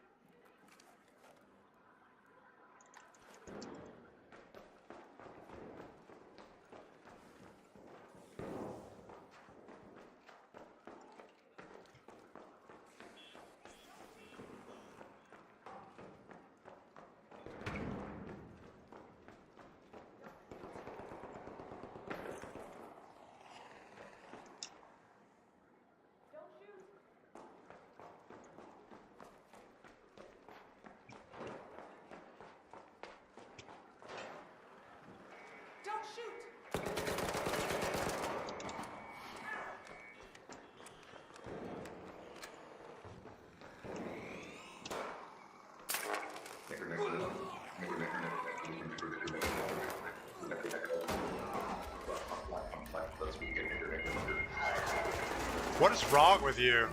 What is wrong with you?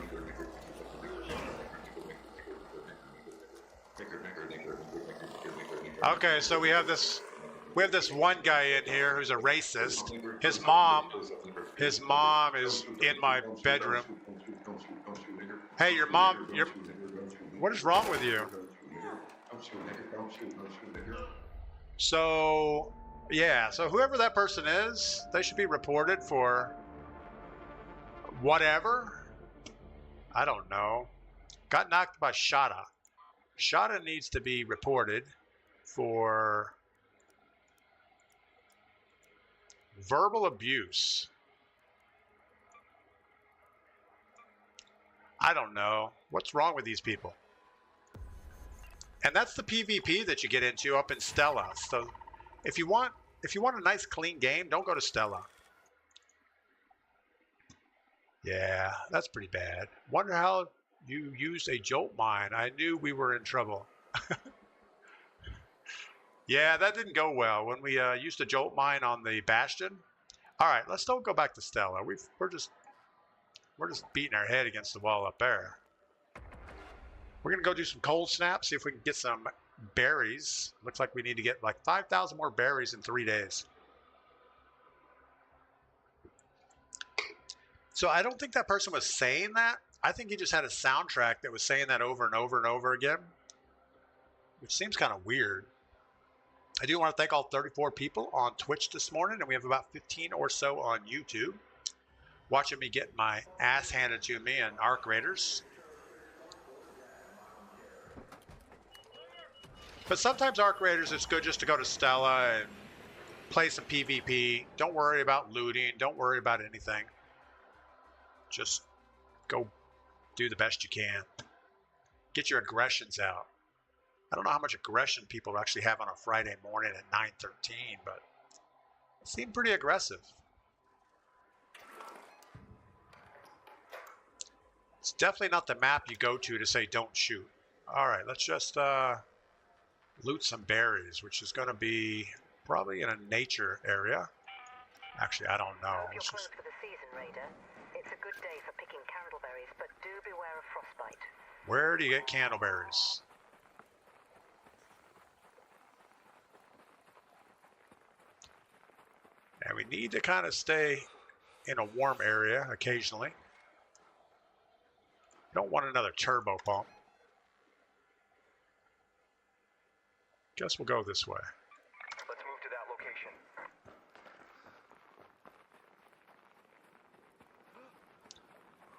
Okay, so we have this one guy in here who's a racist. His mom is in my bedroom. Hey, what is wrong with you? So, yeah, so whoever that person is, they should be reported for whatever. I don't know. Got knocked by Shada. Shada needs to be reported for verbal abuse. I don't know. What's wrong with these people? And that's the PvP that you get into up in Stella. So if you want a nice clean game, don't go to Stella. Yeah, that's pretty bad. Wonder how you used a jolt mine. I knew we were in trouble. Yeah, that didn't go well when we used a jolt mine on the Bastion. All right, let's don't go back to Stella. We're just beating our head against the wall up there. We're gonna go do some cold snaps, see if we can get some berries. Looks like we need to get like 5,000 more berries in 3 days. So I don't think that person was saying that. I think he just had a soundtrack that was saying that over and over and over again, which seems kind of weird. I do want to thank all 34 people on Twitch this morning, and we have about 15 or so on YouTube watching me get my ass handed to me in Arc Raiders. But sometimes Arc Raiders, it's good just to go to Stella and play some PvP. Don't worry about looting. Don't worry about anything. Just go do the best you can. Get your aggressions out. I don't know how much aggression people actually have on a Friday morning at 9:13, but it seemed pretty aggressive. It's definitely not the map you go to say don't shoot. All right, let's just loot some berries, which is going to be probably in a nature area. Actually, I don't know. Hope you're close for the season, Raider. It's a good day for picking candleberries, but do beware of frostbite. Where do you get candleberries? And we need to kind of stay in a warm area occasionally. Don't want another turbo pump. Guess we'll go this way. Let's move to that location.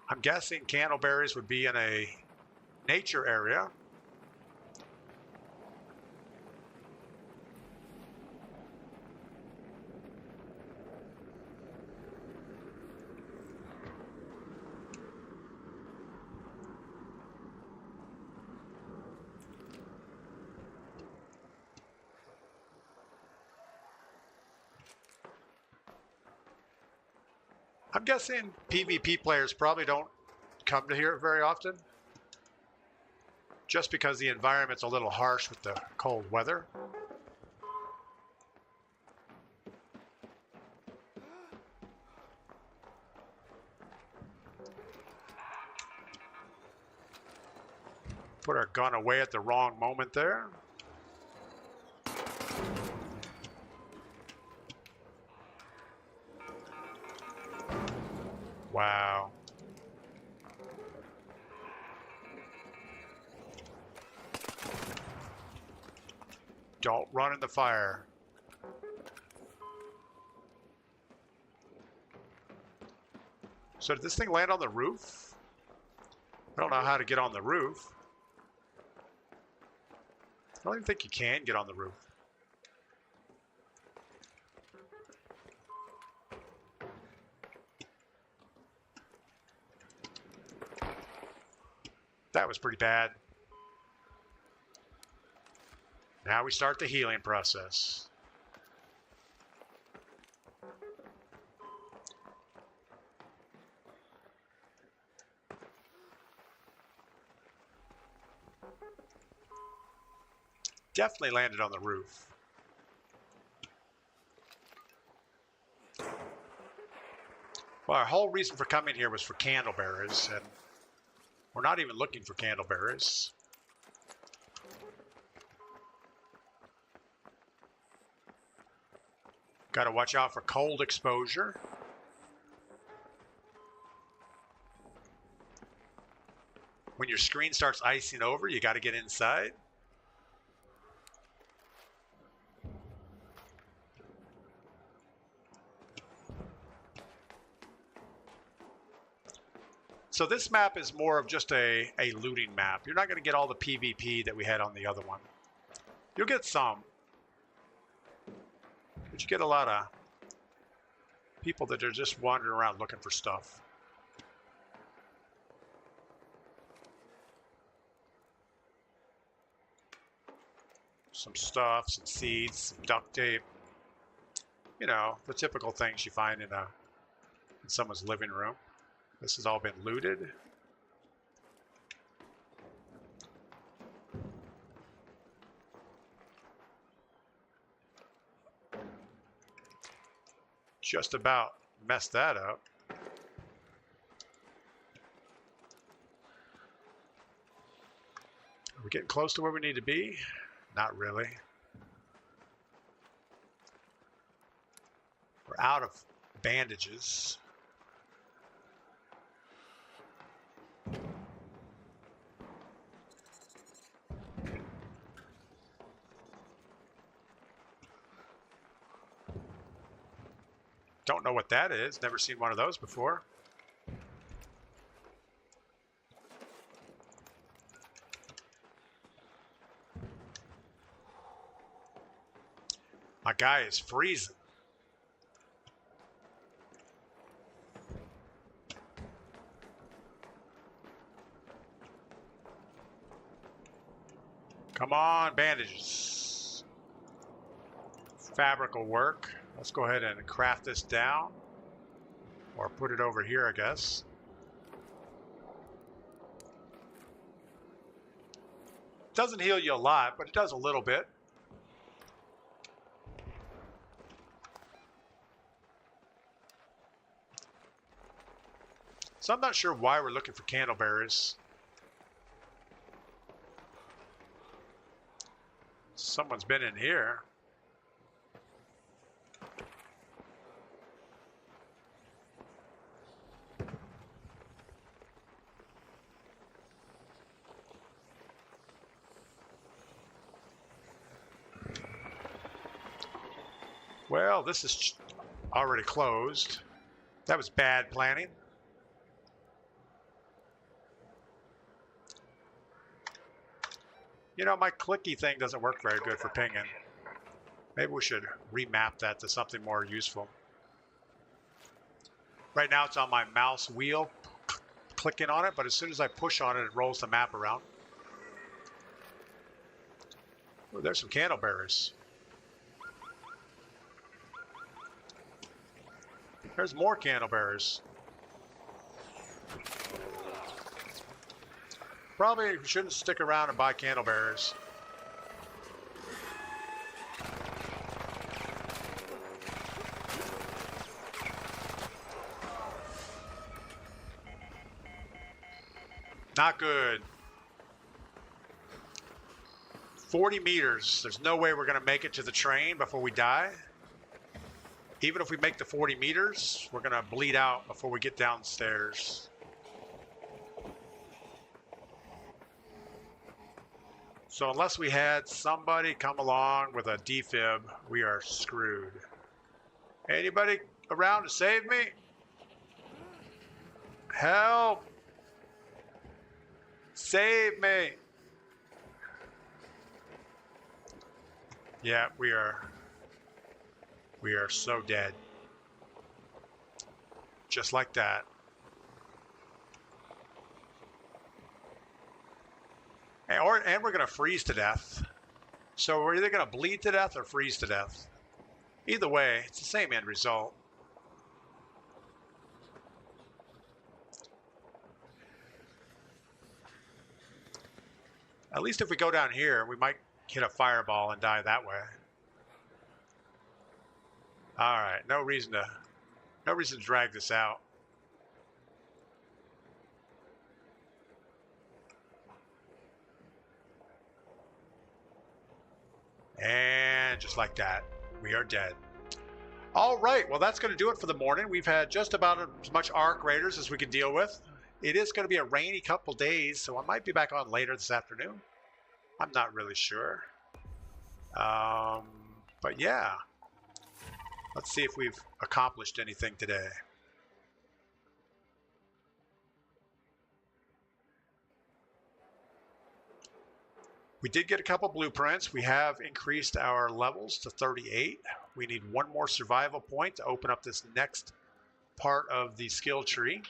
I'm guessing candleberries would be in a nature area. I'm guessing PvP players probably don't come to here very often, just because the environment's a little harsh with the cold weather. Put our gun away at the wrong moment there. Wow. Don't run in the fire. So did this thing land on the roof? I don't know how to get on the roof. I don't even think you can get on the roof. That was pretty bad. Now we start the healing process. Definitely landed on the roof. Well, our whole reason for coming here was for candleberries, and we're not even looking for candleberries. Got to watch out for cold exposure. When your screen starts icing over, you got to get inside. So this map is more of just a looting map. You're not going to get all the PvP that we had on the other one. You'll get some. But you get a lot of people that are just wandering around looking for stuff. Some stuff, some seeds, some duct tape. You know, the typical things you find in someone's living room. This has all been looted. Just about messed that up. Are we getting close to where we need to be? Not really. We're out of bandages. Don't know what that is. Never seen one of those before. My guy is freezing. Come on, bandages. Fabric will work. Let's go ahead and craft this down. Or put it over here, I guess. Doesn't heal you a lot, but it does a little bit. So I'm not sure why we're looking for candleberries. Someone's been in here. Well, this is already closed. That was bad planning. You know, my clicky thing doesn't work very good for pinging. Maybe we should remap that to something more useful. Right now it's on my mouse wheel, clicking on it, but as soon as I push on it, it rolls the map around. Oh, there's some candleberries. There's more candleberries. Probably shouldn't stick around and buy candleberries. Not good. 40 meters. There's no way we're going to make it to the train before we die. Even if we make the 40 meters, we're going to bleed out before we get downstairs. So unless we had somebody come along with a defib, we are screwed. Anybody around to save me? Help! Save me! Yeah, we are so dead. Just like that. And we're going to freeze to death. So we're either going to bleed to death or freeze to death. Either way, it's the same end result. At least if we go down here, we might hit a fireball and die that way. All right, no reason to drag this out. just like that. We are dead. All right, well, that's going to do it for the morning. We've had just about as much Arc Raiders as we can deal with. It is going to be a rainy couple days, so I might be back on later this afternoon. I'm not really sure. But yeah, let's see if we've accomplished anything today. We did get a couple blueprints. We have increased our levels to 38. We need one more survival point to open up this next part of the skill tree.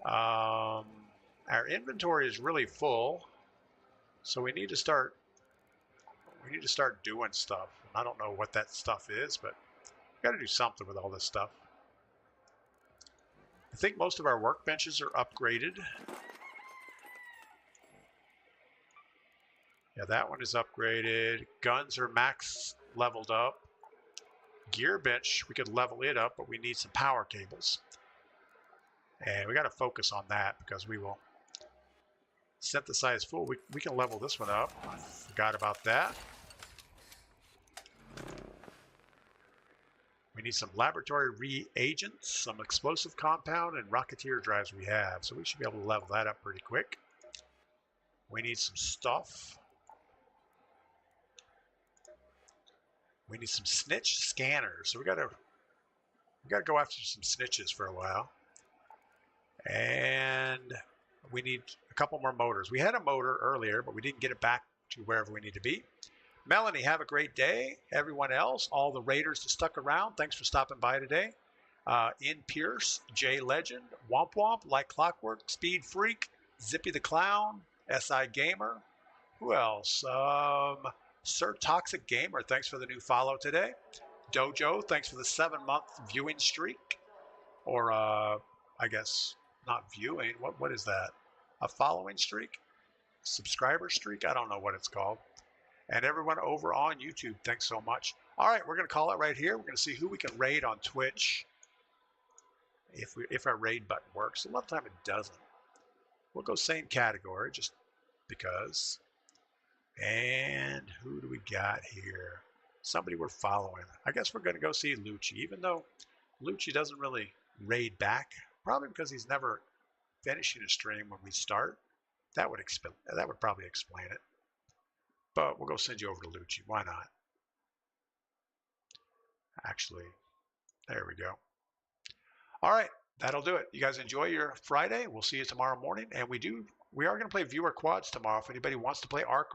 Our inventory is really full, so we need to start doing stuff. I don't know what that stuff is, but we got to do something with all this stuff. I think most of our workbenches are upgraded. Yeah, that one is upgraded. Guns are max leveled up. Gear bench, we could level it up, but we need some power cables. And we got to focus on that because we will synthesize full. We can level this one up. I forgot about that. We need some laboratory reagents, some explosive compound, and rocketeer drives we have. So we should be able to level that up pretty quick. We need some stuff. We need some snitch scanners. So we gotta go after some snitches for a while. And we need a couple more motors. We had a motor earlier, but we didn't get it back to wherever we need to be. Melanie, have a great day. Everyone else, all the Raiders that stuck around, thanks for stopping by today. In Pierce, Jay Legend, Womp Womp, Like Clockwork, Speed Freak, Zippy the Clown, SI Gamer. Who else? Sir Toxic Gamer, thanks for the new follow today. Dojo, thanks for the 7-month viewing streak. Or, I guess, not viewing. What is that? A following streak? Subscriber streak? I don't know what it's called. And everyone over on YouTube, thanks so much. All right, we're going to call it right here. We're going to see who we can raid on Twitch. If our raid button works. A lot of time it doesn't. We'll go same category just because. And who do we got here? Somebody we're following. I guess we're going to go see Lucci, even though Lucci doesn't really raid back. Probably because he's never finishing a stream when we start. That would probably explain it. But we'll go send you over to Lucci. Why not? Actually, there we go. All right, that'll do it. You guys enjoy your Friday. We'll see you tomorrow morning. And we are going to play viewer quads tomorrow. If anybody wants to play Arc